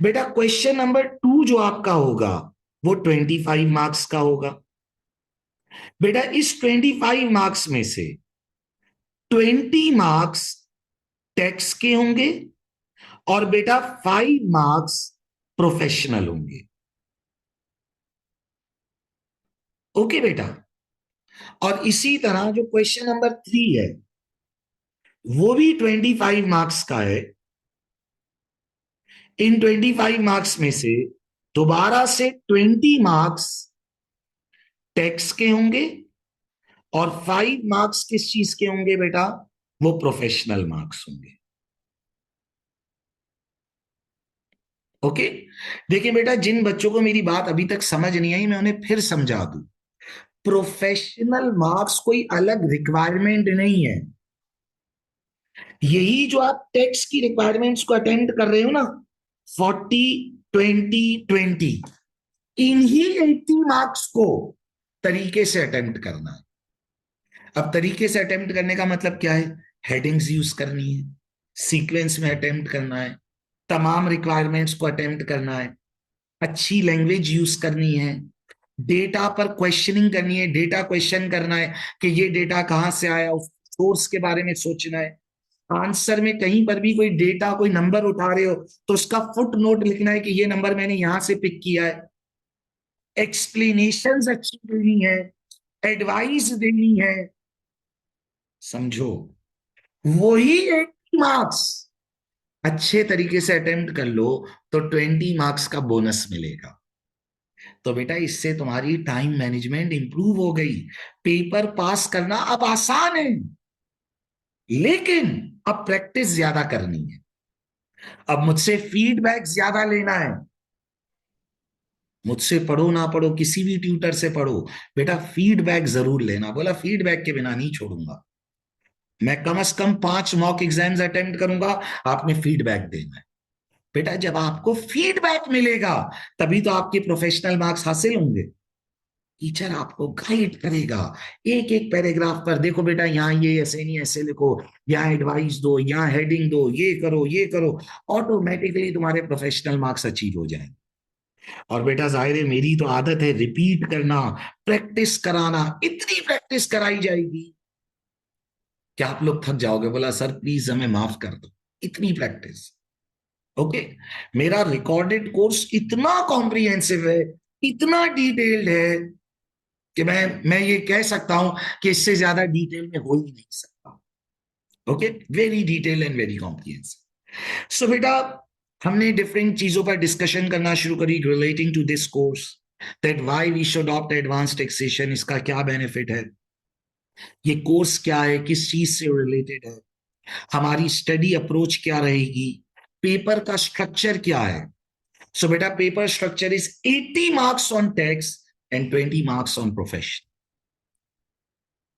बेटा क्वेश्चन नंबर 2 जो आपका होगा वो 25 मार्क्स का होगा। बेटा इस 25 मार्क्स में से 20 मार्क्स टेक्स्ट के होंगे और बेटा 5 मार्क्स प्रोफेशनल होंगे। ओके बेटा, और इसी तरह जो क्वेश्चन नंबर 3 है वो भी 25 मार्क्स का है। इन 25 मार्क्स में से दोबारा से 20 मार्क्स टेक्स्ट के होंगे और 5 मार्क्स किस चीज के होंगे बेटा? वो प्रोफेशनल मार्क्स होंगे। ओके देखिए बेटा जिन बच्चों को मेरी बात अभी तक समझ नहीं आई मैं उन्हें फिर समझा दूं। प्रोफेशनल मार्क्स कोई अलग रिक्वायरमेंट नहीं है। यही जो आप टेक्स्ट की रिक्वायरमेंट्स को अटेंड कर रहे हो ना, 40 20 20, इन्हीं 80 मार्क्स को तरीके से अटेम्प्ट करना है। अब तरीके से अटेम्प्ट करने का मतलब क्या है? हेडिंग्स यूज करनी है, सीक्वेंस में अटेम्प्ट करना है, तमाम रिक्वायरमेंट्स को अटेम्प्ट करना है, अच्छी लैंग्वेज यूज करनी है, डेटा पर क्वेश्चनिंग करनी है, डेटा क्वेश्चन करना है कि ये डेटा कहां से आया, उस सोर्स के बारे में सोचना है। आंसर में कहीं पर भी कोई डेटा, कोई नंबर उठा रहे हो तो उसका फुट नोट लिखना है कि ये नंबर मैंने यहां से पिक किया है। एक्सप्लेनेशंस अच्छी देनी है, एडवाइस देनी है। समझो वही 80 मार्क्स अच्छे तरीके से अटेम्प्ट कर लो तो 20 मार्क्स का बोनस मिलेगा। तो बेटा इससे तुम्हारी टाइम मैनेजमेंट इंप्रूव हो गई। पेपर पास करना अब आसान है, लेकिन अब प्रैक्टिस ज्यादा करनी है। अब मुझसे फीडबैक ज्यादा लेना है। मुझसे पढ़ो ना पढ़ो, किसी भी ट्यूटर से पढ़ो, बेटा फीडबैक जरूर लेना। बोला फीडबैक के बिना नहीं छोड़ूंगा। मैं कम से कम 5 मॉक एग्जाम्स अटेम्प्ट करूंगा, आपने फीडबैक देना है। बेटा जब आपको फीडबैक मिलेगा तभी तो आपके प्रोफेशनल मार्क्स हासिल होंगे। टीचर आपको गाइड करेगा, एक एक पैराग्राफ पर देखो बेटा यहाँ ये ऐसे नहीं ऐसे लिखो, यहाँ एडवाइस दो, यहाँ हेडिंग दो, ये करो ये करो। ऑटोमेटिकली तुम्हारे प्रोफेशनल मार्क्स अचीव हो जाएंगे। और बेटा जाहिर है मेरी तो आदत है रिपीट करना, प्रैक्टिस कराना, इतनी प्रैक्टिस कराई जाएगी कि आप लोग थक जाओगे। बोला सर प्लीज हमें माफ कर दो, इतनी प्रैक्टिस। ओके। मेरा रिकॉर्डेड कोर्स इतना कॉम्प्रिहेंसिव है, इतना डिटेल्ड है कि मैं ये कह सकता हूं कि इससे ज्यादा डिटेल में हो ही नहीं सकता। Okay, very detail and very comprehensive. So बेटा हमने डिफरेंट चीजों पर डिस्कशन करना शुरू करी relating to this course, that why we should opt advance taxation, इसका क्या बेनिफिट है, ये कोर्स क्या है, किस चीज से रिलेटेड है, हमारी स्टडी अप्रोच क्या रहेगी, पेपर का स्ट्रक्चर क्या है। सो बेटा paper structure is 80 marks on tax and 20 marks on profession.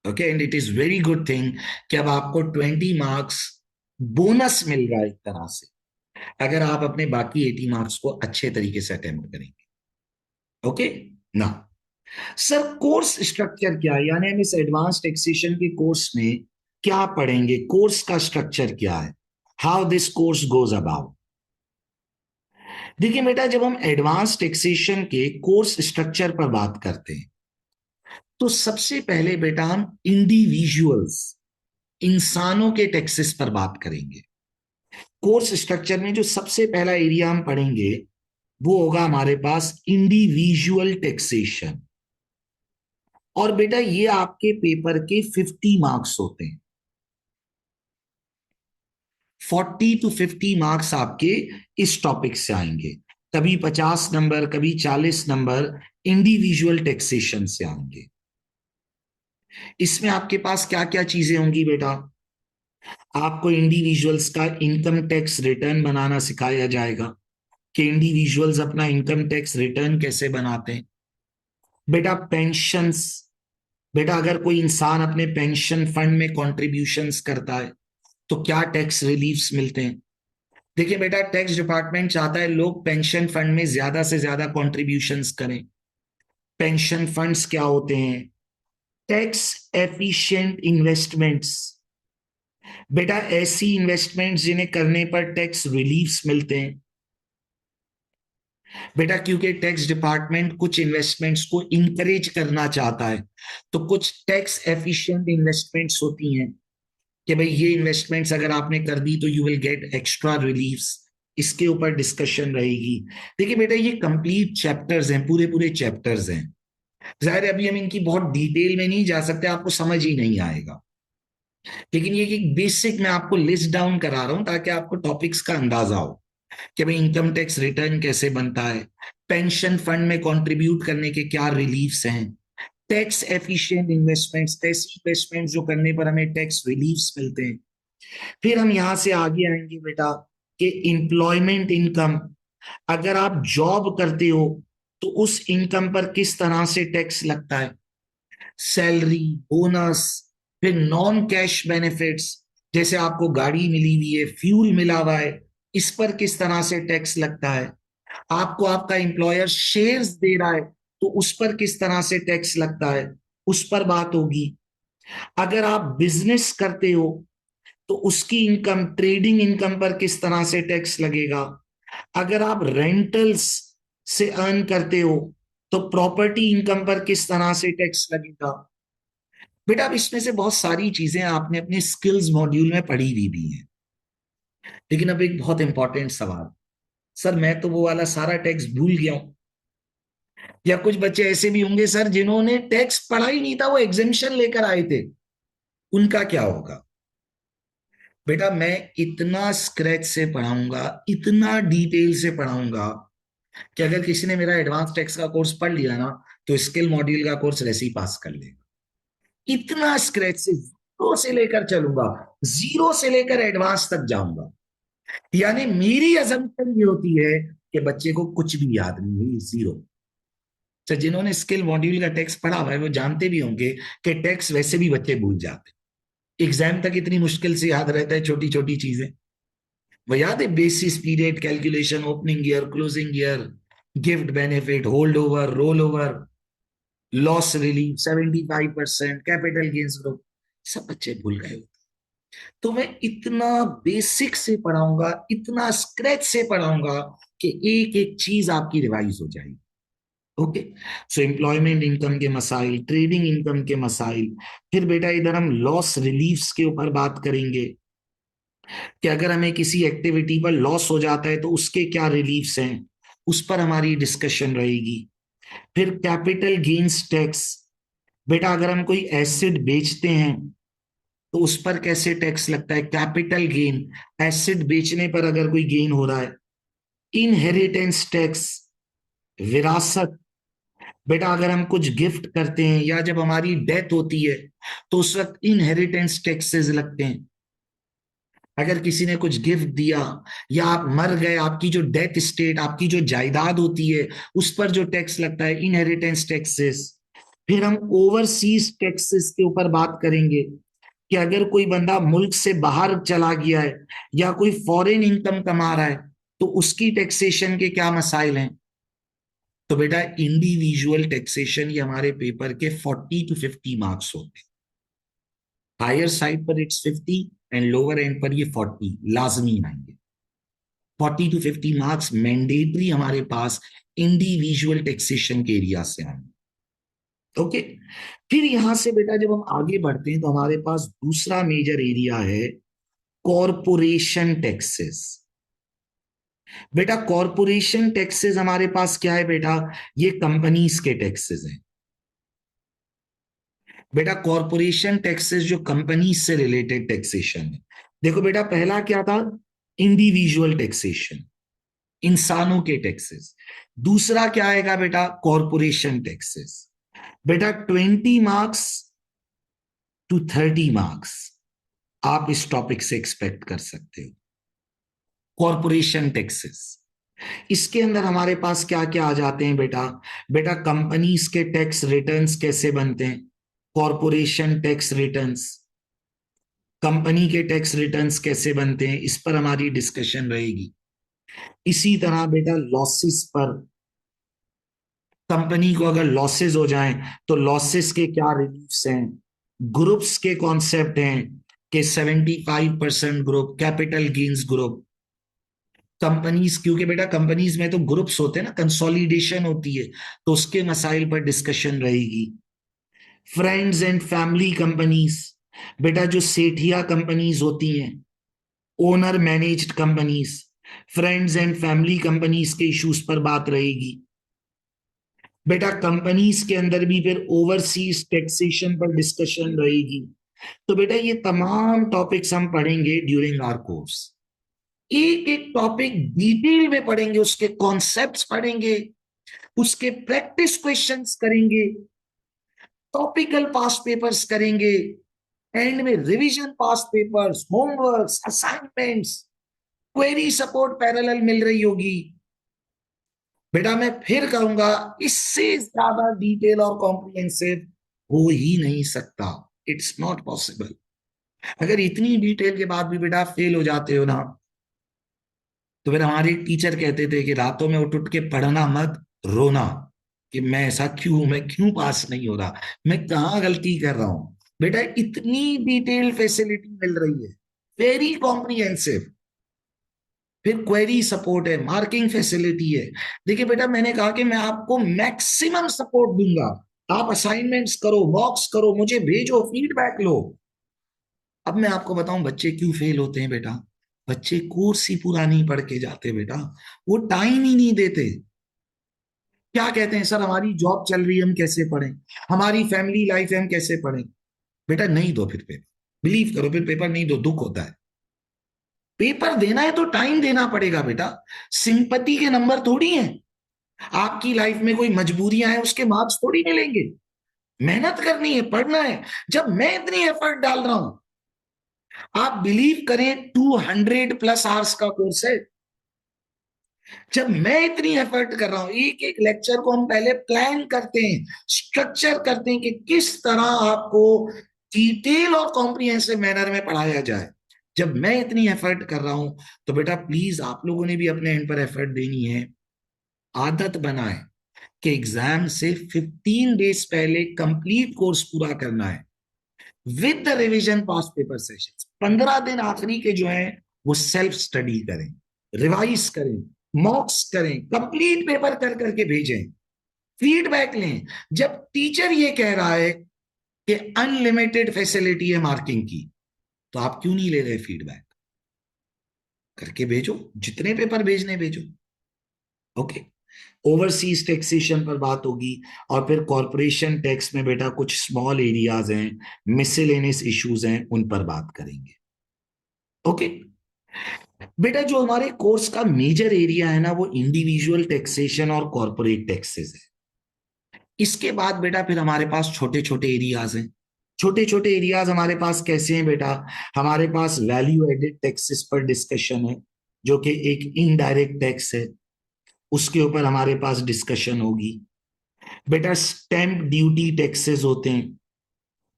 Okay, and it is very good thing कि अब आपको 20 मार्क्स बोनस मिल रहा है एक तरह से, अगर आप अपने बाकी 80 मार्क्स को अच्छे तरीके से अटेम्प्ट करेंगे। ओके ना। सर कोर्स स्ट्रक्चर क्या है, यानी हम इस एडवांस टैक्सेशन के कोर्स में क्या पढ़ेंगे, कोर्स का स्ट्रक्चर क्या है, how this course goes about. देखिए बेटा जब हम एडवांस टैक्सेशन के कोर्स स्ट्रक्चर पर बात करते हैं तो सबसे पहले बेटा हम इंडिविजुअल्स, इंसानों के टैक्सेस पर बात करेंगे। कोर्स स्ट्रक्चर में जो सबसे पहला एरिया हम पढ़ेंगे वो होगा हमारे पास इंडिविजुअल टैक्सेशन। और बेटा ये आपके पेपर के 50 मार्क्स होते हैं। 40 to 50 मार्क्स आपके इस टॉपिक से आएंगे, कभी 50 नंबर, कभी 40 नंबर इंडिविजुअल टैक्सेशन से आएंगे। इसमें आपके पास क्या क्या चीजें होंगी बेटा, आपको इंडिविजुअल्स का इनकम टैक्स रिटर्न बनाना सिखाया जाएगा कि इंडिविजुअल्स अपना इनकम टैक्स रिटर्न कैसे बनाते हैं। बेटा पेंशंस, बेटा अगर कोई इंसान अपने पेंशन फंड में कॉन्ट्रीब्यूशंस करता है तो क्या टैक्स रिलीफ्स मिलते हैं। देखिए बेटा टैक्स डिपार्टमेंट चाहता है लोग पेंशन फंड में ज्यादा से ज्यादा कॉन्ट्रीब्यूशंस करें। पेंशन फंड्स क्या होते हैं, टैक्स एफिशिएंट इन्वेस्टमेंट्स। बेटा ऐसी इन्वेस्टमेंट्स जिन्हें करने पर टैक्स रिलीफ्स मिलते हैं। बेटा क्योंकि टैक्स डिपार्टमेंट कुछ इन्वेस्टमेंट्स को इंकरेज करना चाहता है तो कुछ टैक्स एफिशिएंट इन्वेस्टमेंट्स होती हैं कि भाई ये इन्वेस्टमेंट्स अगर आपने कर दी तो you will get extra reliefs, इसके ऊपर डिस्कशन रहेगी। देखिए बेटा ये कंप्लीट चैप्टर्स हैं, पूरे पूरे चैप्टर्स हैं। जाहिर है अभी हम इनकी बहुत डिटेल में नहीं जा सकते, आपको समझ ही नहीं आएगा, लेकिन ये एक बेसिक मैं आपको लिस्ट डाउन करा रहा हूं ताकि आपको टॉपिक्स का अंदाजा हो कि भाई इनकम टैक्स रिटर्न कैसे बनता है, पेंशन फंड में कंट्रीब्यूट करने के क्या रिलीफ्स हैं, टैक्स एफिशिएंट इन्वेस्टमेंट्स, ऐसी इन्वेस्टमेंट्स जो करने पर हमें टैक्स रिलीफ्स मिलते हैं। फिर हम यहां से आगे आएंगे बेटा कि एम्प्लॉयमेंट इनकम, अगर आप जॉब करते हो तो उस इनकम पर किस तरह से टैक्स लगता है, सैलरी, बोनस, फिर नॉन कैश बेनिफिट्स, जैसे आपको गाड़ी मिली हुई है, फ्यूल मिला हुआ है, इस पर किस तरह से टैक्स लगता है, आपको आपका एम्प्लॉयर शेयर्स दे रहा है तो उस पर किस तरह से टैक्स लगता है, उस पर बात होगी। अगर आप बिजनेस करते हो तो उसकी इनकम, ट्रेडिंग इनकम पर किस तरह से टैक्स लगेगा। अगर आप रेंटल्स से अर्न करते हो तो प्रॉपर्टी इनकम पर किस तरह से टैक्स लगेगा। बेटा अब इसमें से बहुत सारी चीजें आपने अपने स्किल्स मॉड्यूल में पढ़ी हुई भी हैं, लेकिन अब एक बहुत इंपॉर्टेंट सवाल, सर मैं तो वो वाला सारा टैक्स भूल गया हूं। या कुछ बच्चे ऐसे भी होंगे सर जिन्होंने टैक्स पढ़ा ही नहीं था, वो एग्जेम्पशन लेकर आए थे, उनका क्या होगा। बेटा मैं इतना स्क्रैच से पढ़ाऊंगा, इतना डिटेल से पढ़ाऊंगा कि अगर किसी ने मेरा एडवांस टेक्स का कोर्स पढ़ लिया ना, तो स्किल मॉड्यूल का कोर्स वैसे ही पास कर लेगा। इतना स्क्रैच से, जीरो से लेकर चलूंगा, जीरो से लेकर एडवांस तक जाऊंगा। यानी मेरी अजम्पशन ये होती है कि बच्चे को कुछ भी याद नहीं है, जीरो। तो जिन्होंने स्किल मॉड्यूल का टेक्स्ट पढ़ा हुआ है वो जानते भी होंगे कि टेक्स्ट वैसे भी बच्चे भूल जाते हैं, एग्जाम तक इतनी मुश्किल से याद रहता है छोटी छोटी चीजें। वो याद है, basis, period calculation, opening year, closing year, gift benefit, hold over, roll over, loss relief, 75%, capital gains group, सब बच्चे भूल गए। तो मैं इतना बेसिक से पढ़ाऊंगा, इतना स्क्रैच से पढ़ाऊंगा कि एक एक चीज आपकी रिवाइज हो जाएगी। ओके। सो एम्प्लॉयमेंट इनकम के मसाइल, ट्रेडिंग इनकम के मसाइल, फिर बेटा इधर हम लॉस रिलीफ्स के ऊपर बात करेंगे कि अगर हमें किसी एक्टिविटी पर लॉस हो जाता है तो उसके क्या रिलीफ्स हैं, उस पर हमारी डिस्कशन रहेगी। फिर कैपिटल गेन्स टैक्स, बेटा अगर हम कोई एसिड बेचते हैं तो उस पर कैसे टैक्स लगता है, कैपिटल गेन, एसिड बेचने पर अगर कोई गेन हो रहा है। इनहेरिटेंस टैक्स, विरासत, बेटा अगर हम कुछ गिफ्ट करते हैं या जब हमारी डेथ होती है तो उस वक्त इनहेरिटेंस टैक्सेस लगते हैं। अगर किसी ने कुछ गिफ्ट दिया या आप मर गए, आपकी जो डेथ स्टेट, आपकी जो जायदाद होती है, उस पर जो टैक्स लगता है, इनहेरिटेंस टैक्सेस। फिर हम ओवरसीज टैक्सेस के ऊपर बात करेंगे कि अगर कोई बंदा मुल्क से बाहर चला गया है या कोई फॉरेन इनकम कमा रहा है तो उसकी टैक्सेशन के क्या मसाइल हैं। तो बेटा इंडिविजुअल टैक्सेशन ये हमारे पेपर के 40 to 50 मार्क्स होते हैं। हायर साइड पर इट्स 50 एंड लोअर एंड पर ये 40 लाजमी आएंगे। 40 to 50 मार्क्स मैंडेटरी हमारे पास इंडिविजुअल टैक्सेशन के एरिया से आएंगे। ओके। फिर यहां से बेटा जब हम आगे बढ़ते हैं तो हमारे पास दूसरा मेजर एरिया है कॉरपोरेशन टैक्सेस। बेटा कॉरपोरेशन टैक्सेस हमारे पास क्या है बेटा, ये कंपनीज के टैक्सेस हैं। बेटा कॉरपोरेशन टैक्सेस जो कंपनी से रिलेटेड टैक्सेशन है। देखो बेटा पहला क्या था, इंडिविजुअल टैक्सेशन, इंसानों के टैक्सेस। दूसरा क्या आएगा बेटा, कॉरपोरेशन टैक्सेस। बेटा 20 to 30 मार्क्स आप इस टॉपिक से एक्सपेक्ट कर सकते हो। कॉरपोरेशन टैक्सेस, इसके अंदर हमारे पास क्या क्या आ जाते हैं बेटा, बेटा कंपनीज के टैक्स रिटर्न्स कैसे बनते हैं, कॉरपोरेशन टैक्स रिटर्न्स, कंपनी के टैक्स रिटर्न्स कैसे बनते हैं, इस पर हमारी डिस्कशन रहेगी। इसी तरह बेटा लॉसेस पर, कंपनी को अगर लॉसेस हो जाएं तो लॉसेस के क्या रिलीफ्स हैं। ग्रुप्स के कॉन्सेप्ट हैं कि 75% group, capital gains group, companies, क्योंकि बेटा कंपनीज में तो ग्रुप्स होते हैं ना, कंसोलिडेशन होती है, तो उसके मसाइल पर डिस्कशन रहेगी। फ्रेंड्स एंड फैमिली कंपनीज, बेटा जो सेठिया कंपनीज होती हैं, owner managed companies, friends and family companies के इश्यूज पर बात रहेगी। बेटा कंपनीज के अंदर भी फिर ओवरसीज टैक्सेशन पर डिस्कशन रहेगी। तो बेटा ये तमाम टॉपिक्स हम पढ़ेंगे ड्यूरिंग आवर कोर्स। एक एक टॉपिक डिटेल में पढ़ेंगे, उसके कॉन्सेप्ट्स पढ़ेंगे, उसके प्रैक्टिस क्वेश्चंस करेंगे, टॉपिकल पास पेपर्स करेंगे, एंड में revision past papers, homeworks, assignments, query support parallel मिल रही होगी। बेटा मैं फिर कहूंगा, इससे ज्यादा डिटेल और कॉम्प्रिहेंसिव हो ही नहीं सकता, इट्स नॉट पॉसिबल। अगर इतनी डिटेल के बाद भी बेटा फेल हो जाते हो ना, तो फिर हमारे टीचर कहते थे कि रातों में उठ उठ के पढ़ना मत, रोना कि मैं ऐसा क्यों, मैं क्यों पास नहीं हो रहा, मैं कहाँ गलती कर रहा हूं। बेटा इतनी डिटेल फैसिलिटी मिल रही है, वेरी कॉम्प्रिहेंसिव। फिर क्वेरी सपोर्ट है, मार्किंग फैसिलिटी है। देखिए बेटा मैंने कहा कि मैं आपको मैक्सिमम सपोर्ट दूंगा, आप असाइनमेंट्स करो, मॉक्स करो, मुझे भेजो, फीडबैक लो। अब मैं आपको बताऊं बच्चे क्यों फेल होते हैं बेटा, बच्चे कोर्स ही पूरा नहीं पढ़ के जाते बेटा, वो टाइम ही नहीं देते। क्या कहते हैं, सर हमारी जॉब चल रही है हम कैसे पढ़ें, हमारी फैमिली लाइफ है हम कैसे पढ़ें। बेटा नहीं दो फिर पेपर, बिलीव करो, फिर पेपर नहीं दो, दुख होता है। पेपर देना है तो टाइम देना पड़ेगा बेटा, सिंपैथी के नंबर थोड़ी हैं। आपकी लाइफ में कोई मजबूरियां हैं उसके मार्क्स थोड़ी मिलेंगे। मेहनत करनी है, पढ़ना है। जब मैं इतनी एफर्ट डाल रहा हूं, आप बिलीव करें 200+ आवर्स का कोर्स है। जब मैं इतनी एफर्ट कर रहा हूं, एक एक लेक्चर को हम पहले प्लान करते हैं, स्ट्रक्चर करते हैं कि किस तरह आपको डिटेल और कॉम्प्रिहेंसिव मैनर में पढ़ाया जाए। जब मैं इतनी एफर्ट कर रहा हूं, तो बेटा प्लीज आप लोगों ने भी अपने एंड पर एफर्ट देनी है। आदत बनाए कि एग्जाम से 15 डेज पहले कंप्लीट कोर्स पूरा करना है with the revision pass paper sessions. 15 दिन आखिरी के जो है वो सेल्फ स्टडी करें, रिवाइज करें, मॉक्स करें, कंप्लीट पेपर कर करके भेजें, फीडबैक लें। जब टीचर ये कह रहा है कि अनलिमिटेड फैसिलिटी है मार्किंग की, तो आप क्यों नहीं ले रहे फीडबैक? करके भेजो, जितने पेपर भेजने भेजो। ओके। ओवरसीज टैक्सेशन पर बात होगी, और फिर कॉरपोरेशन टैक्स में बेटा कुछ स्मॉल एरियाज हैं, मिसलेनियस इश्यूज हैं, उन पर बात करेंगे। ओके। बेटा जो हमारे कोर्स का मेजर एरिया है ना, वो इंडिविजुअल टैक्सेशन और कॉरपोरेट टैक्सेस है। इसके बाद बेटा फिर हमारे पास छोटे छोटे एरियाज हैं। छोटे छोटे एरियाज हमारे पास कैसे हैं बेटा? हमारे पास वैल्यू एडेड टैक्सेस पर डिस्कशन है, जो कि एक इनडायरेक्ट टैक्स है, उसके ऊपर हमारे पास डिस्कशन होगी। बेटा स्टैंप ड्यूटी टैक्सेस होते हैं,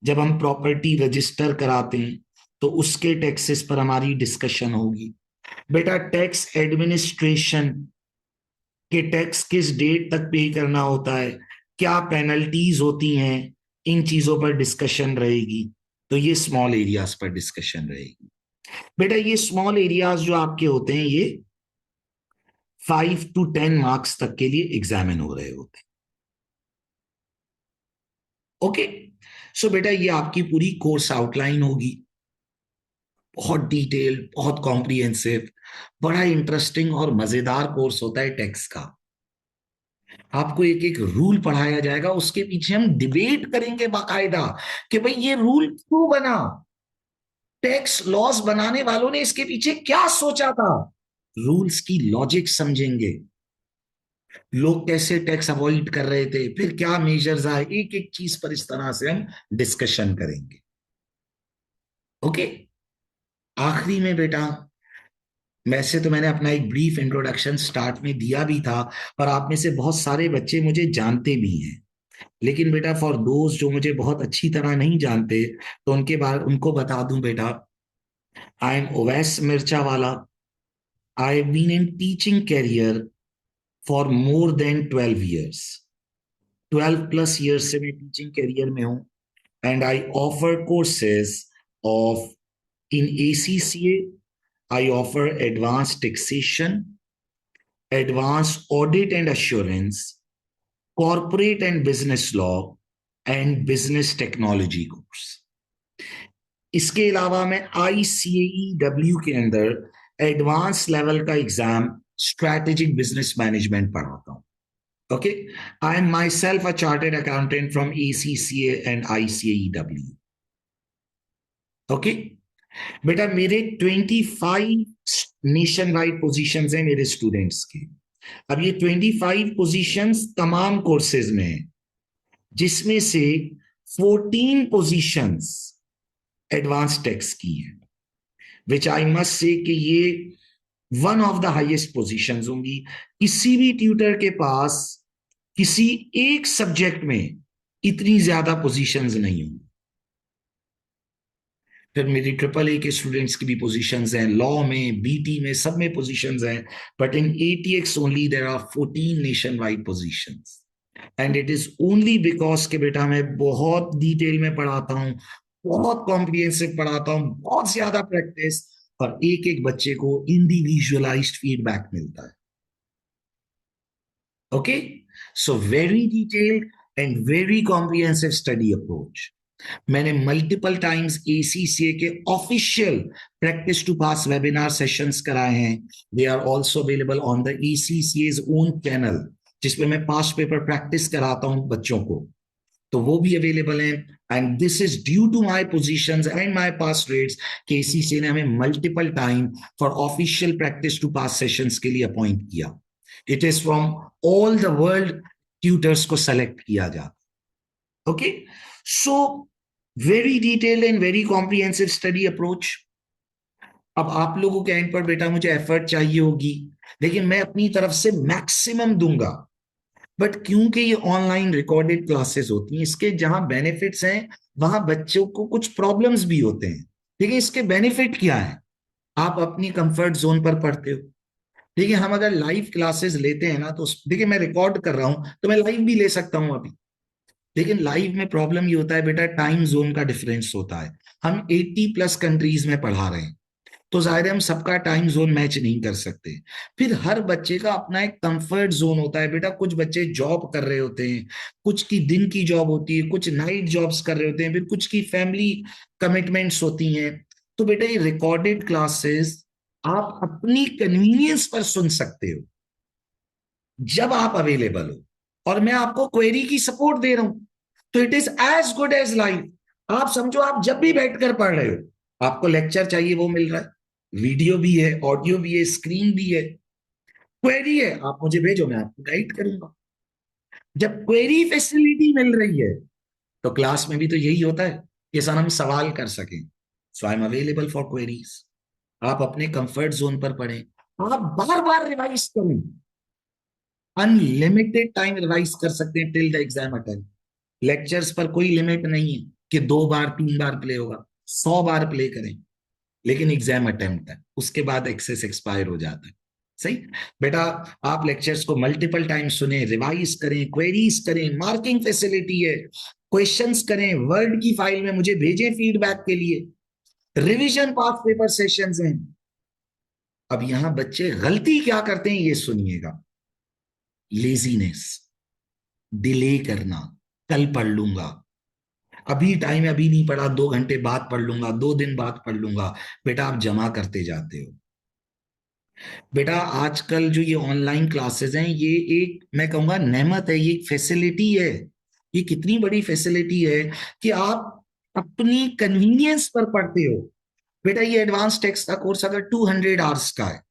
जब हम प्रॉपर्टी रजिस्टर कराते हैं तो उसके टैक्सेस पर हमारी डिस्कशन होगी। बेटा टैक्स एडमिनिस्ट्रेशन के टैक्स किस डेट तक पे करना होता है, क्या पेनल्टीज होती हैं, इन चीजों पर डिस्कशन रहेगी। तो ये स्मॉल एरियाज पर डिस्कशन रहेगी। बेटा ये स्मॉल एरियाज जो आपके होते हैं, ये 5 to 10 मार्क्स तक के लिए एग्जामिन हो रहे होते हैं। ओके। सो बेटा ये आपकी पूरी कोर्स आउटलाइन होगी, बहुत डिटेल, बहुत कॉम्प्रिहेंसिव, बड़ा इंटरेस्टिंग और मजेदार कोर्स होता है टैक्स का। आपको एक एक रूल पढ़ाया जाएगा, उसके पीछे हम डिबेट करेंगे बाकायदा कि भाई ये रूल क्यों बना, टैक्स लॉस बनाने वालों ने इसके पीछे क्या सोचा था। रूल्स की लॉजिक समझेंगे, लोग कैसे टैक्स अवॉइड कर रहे थे, फिर क्या मेजर्स आए, एक एक चीज पर इस तरह से हम डिस्कशन करेंगे। ओके। आखिरी में बेटा, वैसे तो मैंने अपना एक ब्रीफ इंट्रोडक्शन स्टार्ट में दिया भी था, और आप में से बहुत सारे बच्चे मुझे जानते भी हैं। लेकिन बेटा फॉर दोस्त जो मुझे बहुत अच्छी तरह नहीं जानते, तो उनके बाद उनको बता दूं बेटा, I am Owais Mirchawala. I have been in teaching career for more than 12 years। 12+ years से मैं टीचिंग कैरियर में हूं। And I offer courses of in ACCA। I offer advanced taxation, advanced audit and assurance, corporate and business law, and business technology course। इसके अलावा मैं ICAEW के अंदर advance level का एग्जाम स्ट्रैटेजिक बिजनेस मैनेजमेंट पढ़ाता हूं। Okay. I am my self a chartered accountant from ACCA and ICAEW। Okay. बेटा मेरे 25 नेशन वाइड पोजिशन हैं मेरे स्टूडेंट्स के। अब ये 25 पोजीशंस तमाम कोर्सेज में है, जिसमें से 14 पोजीशंस एडवांस टैक्स की है, विच आई मस्ट से कि ये one of the highest positions होंगी। किसी भी ट्यूटर के पास किसी एक सब्जेक्ट में इतनी ज्यादा पोजीशंस नहीं होंगी। फिर मेरी AAA के स्टूडेंट्स की भी पोजीशंस हैं, लॉ में, BT में, सब में पोजीशंस हैं। But in ATX only there are 14 nationwide positions. And it is only because के बेटा मैं बहुत डिटेल में पढ़ाता हूं, बहुत कॉम्प्रिहेंसिव पढ़ाता हूं, बहुत ज्यादा प्रैक्टिस, और एक एक बच्चे को इंडिविजुअलाइज्ड फीडबैक मिलता है। Okay. So very detailed and very comprehensive study approach. मैंने मल्टीपल टाइम्स ACCA के official practice to pass webinar sessions कराए हैं। They are also available on the ACCA's own channel, जिसमें मैं पास पेपर प्रैक्टिस कराता हूं बच्चों को, तो वो भी अवेलेबल हैं। And this is due to my position and my pass rates. KCC ने हमें multiple time for official practice to pass sessions के लिए अपॉइंट किया। It is from all the world tutors को सेलेक्ट किया जाता। Okay, so very detailed and very comprehensive study approach. अब आप लोगों के एंड पर बेटा मुझे एफर्ट चाहिए होगी, लेकिन मैं अपनी तरफ से मैक्सिमम दूंगा। बट क्योंकि ये ऑनलाइन रिकॉर्डेड क्लासेस होती हैं, इसके जहां बेनिफिट्स हैं वहां बच्चों को कुछ प्रॉब्लम्स भी होते हैं। लेकिन इसके बेनिफिट क्या है? आप अपनी कंफर्ट जोन पर पढ़ते हो। देखिए, हम अगर लाइव क्लासेस लेते हैं ना, तो देखिए मैं रिकॉर्ड कर रहा हूं तो मैं लाइव भी ले सकता हूं अभी। लेकिन लाइव में प्रॉब्लम ये होता है बेटा, टाइम जोन का डिफरेंस होता है। हम 80+ कंट्रीज में पढ़ा रहे हैं, तो जाहिर है हम सबका टाइम जोन मैच नहीं कर सकते। फिर हर बच्चे का अपना एक कंफर्ट जोन होता है बेटा। कुछ बच्चे जॉब कर रहे होते हैं, कुछ की दिन की जॉब होती है, कुछ नाइट जॉब्स कर रहे होते हैं, फिर कुछ की फैमिली कमिटमेंट्स होती हैं। तो बेटा ये रिकॉर्डेड क्लासेस आप अपनी कन्वीनियंस पर सुन सकते हो जब आप अवेलेबल हो, और मैं आपको क्वेरी की सपोर्ट दे रहा हूं, तो it is as good as live. आप समझो, आप जब भी बैठकर पढ़ रहे हो, आपको लेक्चर चाहिए वो मिल रहा है, वीडियो भी है, ऑडियो भी है, स्क्रीन भी है, क्वेरी है, आप मुझे भेजो, मैं आपको गाइड करूंगा। जब क्वेरी फैसिलिटी मिल रही है, तो क्लास में भी तो यही होता है कि सर हम सवाल कर सकें। So I am available for queries. आप अपने कंफर्ट जोन पर पढ़ें, आप बार बार रिवाइज करें, अनलिमिटेड टाइम रिवाइज कर सकते हैं till the exam attend. Lectures पर कोई लिमिट नहीं है कि 2 बार 3 बार प्ले होगा, 100 बार प्ले करें, लेकिन एग्जाम अटेम्प्ट है, उसके बाद एक्सेस एक्सपायर हो जाता है। सही बेटा, आप लेक्चर्स को मल्टीपल टाइम सुने, रिवाइज करें, क्वेरीज करें, मार्किंग फैसिलिटी है, क्वेश्चंस करें, वर्ड की फाइल में मुझे भेजें फीडबैक के लिए, रिवीजन पास पेपर सेशंस हैं। अब यहां बच्चे गलती क्या करते हैं ये सुनिएगा। लेजीनेस, डिले करना, कल पढ़ लूंगा, अभी टाइम है, अभी नहीं पढ़ा, 2 घंटे बाद पढ़ लूंगा, 2 दिन बाद पढ़ लूंगा। बेटा आप जमा करते जाते हो। बेटा आजकल जो ये ऑनलाइन क्लासेस हैं, ये एक मैं कहूंगा नेमत है, ये एक फैसिलिटी है। ये कितनी बड़ी फैसिलिटी है कि आप अपनी कन्वीनियंस पर पढ़ते हो। बेटा ये एडवांस टेक्स्ट का कोर्स अगर 200 आवर्स का है,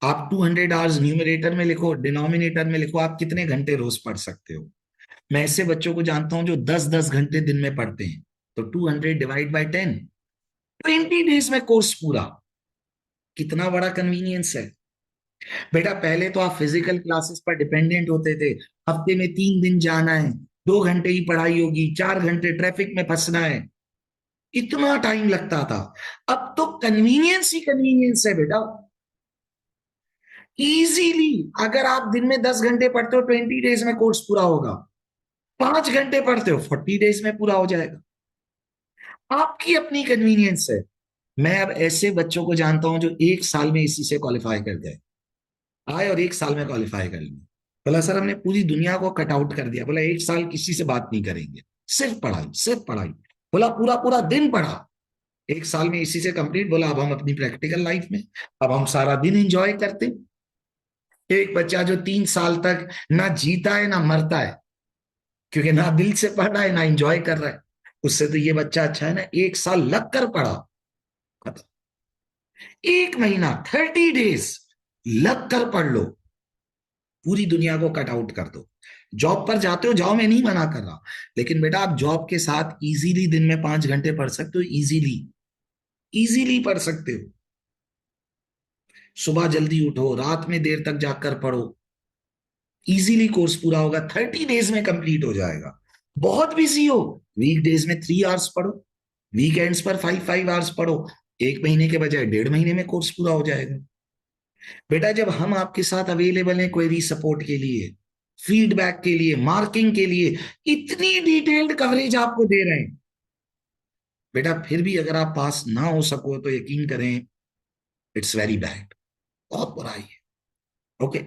आप 200 आवर्स न्यूमरेटर में लिखो, डिनोमिनेटर में लिखो, आप कितने घंटे रोज पढ़ सकते हो। मैं ऐसे बच्चों को जानता हूं जो 10-10 घंटे दिन में पढ़ते हैं। तो 200 डिवाइड बाई 10, 20 डेज में कोर्स पूरा। कितना बड़ा कन्वीनियंस है। बेटा पहले तो आप फिजिकल क्लासेस पर डिपेंडेंट होते थे, हफ्ते में 3 दिन जाना है, 2 घंटे ही पढ़ाई होगी, 4 घंटे ट्रैफिक में फंसना है, इतना टाइम लगता था। अब तो कन्वीनियंस ही कन्वीनियंस है बेटा। इजीली अगर आप दिन में 10 घंटे पढ़ते हो, 20 डेज में कोर्स पूरा होगा। 5 घंटे पढ़ते हो, 40 डेज में पूरा हो जाएगा। आपकी अपनी कन्वीनियंस है। मैं अब ऐसे बच्चों को जानता हूं जो 1 साल में इसी से क्वालिफाई कर गए, आए और 1 साल में क्वालिफाई कर लिए। बोला सर हमने पूरी दुनिया को कट आउट कर दिया। बोला 1 साल किसी से बात नहीं करेंगे, सिर्फ पढ़ाई, सिर्फ पढ़ाई। बोला पूरा पूरा दिन पढ़ा, 1 साल में इसी से कंप्लीट। बोला अब हम अपनी प्रैक्टिकल लाइफ में, अब हम सारा दिन एंजॉय करते हैं। एक बच्चा जो 3 साल तक ना जीता है ना मरता है, क्योंकि ना दिल से पढ़ रहा है ना एंजॉय कर रहा है, उससे तो ये बच्चा अच्छा है ना, 1 साल लग कर पढ़ा, खत्म। 1 महीना 30 डेज लग कर पढ़ लो, पूरी दुनिया को कट आउट कर दो। जॉब पर जाते हो, जाओ, मैं नहीं मना कर रहा, लेकिन बेटा आप जॉब के साथ इजीली दिन में 5 घंटे पढ़ सकते हो, इजीली, इजीली पढ़ सकते हो। सुबह जल्दी उठो, रात में देर तक जाकर पढ़ो, इजीली कोर्स पूरा होगा, 30 डेज में कंप्लीट हो जाएगा। बहुत बिजी हो, वीक डेज में 3 आवर्स पढ़ो, वीकेंड्स पर 5-5 आवर्स पढ़ो, 1 महीने के बजाय 1.5 महीने में कोर्स पूरा हो जाएगा। बेटा जब हम आपके साथ अवेलेबल हैं क्वेरी सपोर्ट के लिए, फीडबैक के लिए, मार्किंग के लिए, इतनी डिटेल्ड कवरेज आपको दे रहे हैं, बेटा फिर भी अगर आप पास ना हो सको तो यकीन करें, इट्स वेरी बैड, बहुत बुरा है। ओके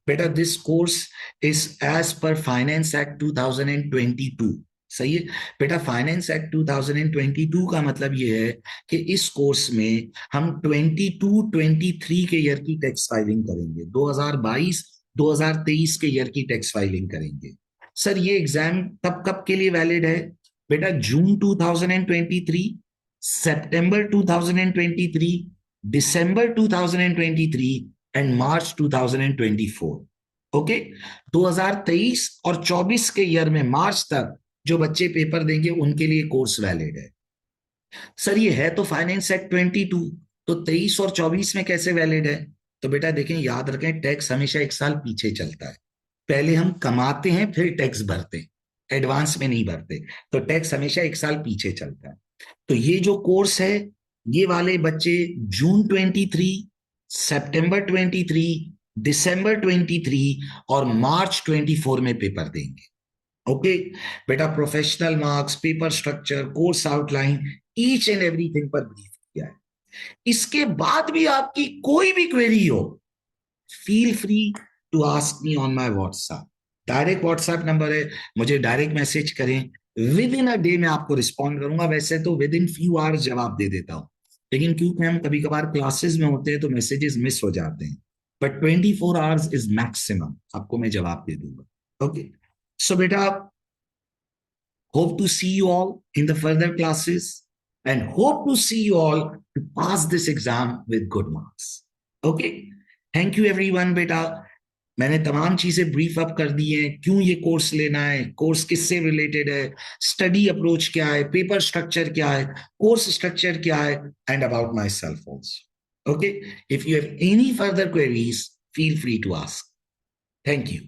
बेटा, this course is as per finance act 2022। सही है बेटा, फाइनेंस एक्ट 2022 का मतलब ये है कि इस कोर्स में हम 22-23 के ईयर की टैक्स फाइलिंग करेंगे, 2022-2023 के ईयर की टैक्स फाइलिंग करेंगे। सर ये एग्जाम तब कब के लिए वैलिड है? बेटा जून 2023, सितंबर 2023, दिसंबर 2023 एंड मार्च 2024। ओके, 2023 और 24 के ईयर में मार्च तक जो बच्चे पेपर देंगे उनके लिए कोर्स वैलिड है। सर ये है तो फाइनेंस एक्ट 22, तो 23 और 24 में कैसे वैलिड है? तो बेटा देखें, याद रखें, टैक्स हमेशा एक साल पीछे चलता है। पहले हम कमाते हैं फिर टैक्स भरते हैं, एडवांस में नहीं भरते। तो टैक्स हमेशा एक साल पीछे चलता है। तो ये जो कोर्स है, ये वाले बच्चे जून 23, सितंबर 23, दिसंबर 23 और मार्च 24 में पेपर देंगे। ओके बेटा, professional marks, paper structure, course outline, each and everything पर ब्रीफ किया है। इसके बाद भी आपकी कोई भी क्वेरी हो, feel free to ask me on my WhatsApp. Direct WhatsApp number है, मुझे डायरेक्ट मैसेज करें, विद इन अ डे मैं आपको रिस्पॉन्ड करूंगा। वैसे तो विद इन फ्यू आवर्स जवाब दे देता हूं, लेकिन क्योंकि हम कभी कभार क्लासेस में होते हैं तो मैसेजेस मिस हो जाते हैं। बट 24 आवर्स इज मैक्सिमम, आपको मैं जवाब दे दूंगा। ओके, सो बेटा, hope to see you all in the further classes and hope to see you all to pass this exam with good marks. Okay? Thank you everyone बेटा। मैंने तमाम चीजें brief up कर दी हैं, क्यों ये कोर्स लेना है, कोर्स किससे रिलेटेड है, स्टडी अप्रोच क्या है, पेपर स्ट्रक्चर क्या है, कोर्स स्ट्रक्चर क्या है, and about myself also. Okay, if you have any further queries, feel free to ask. Thank you.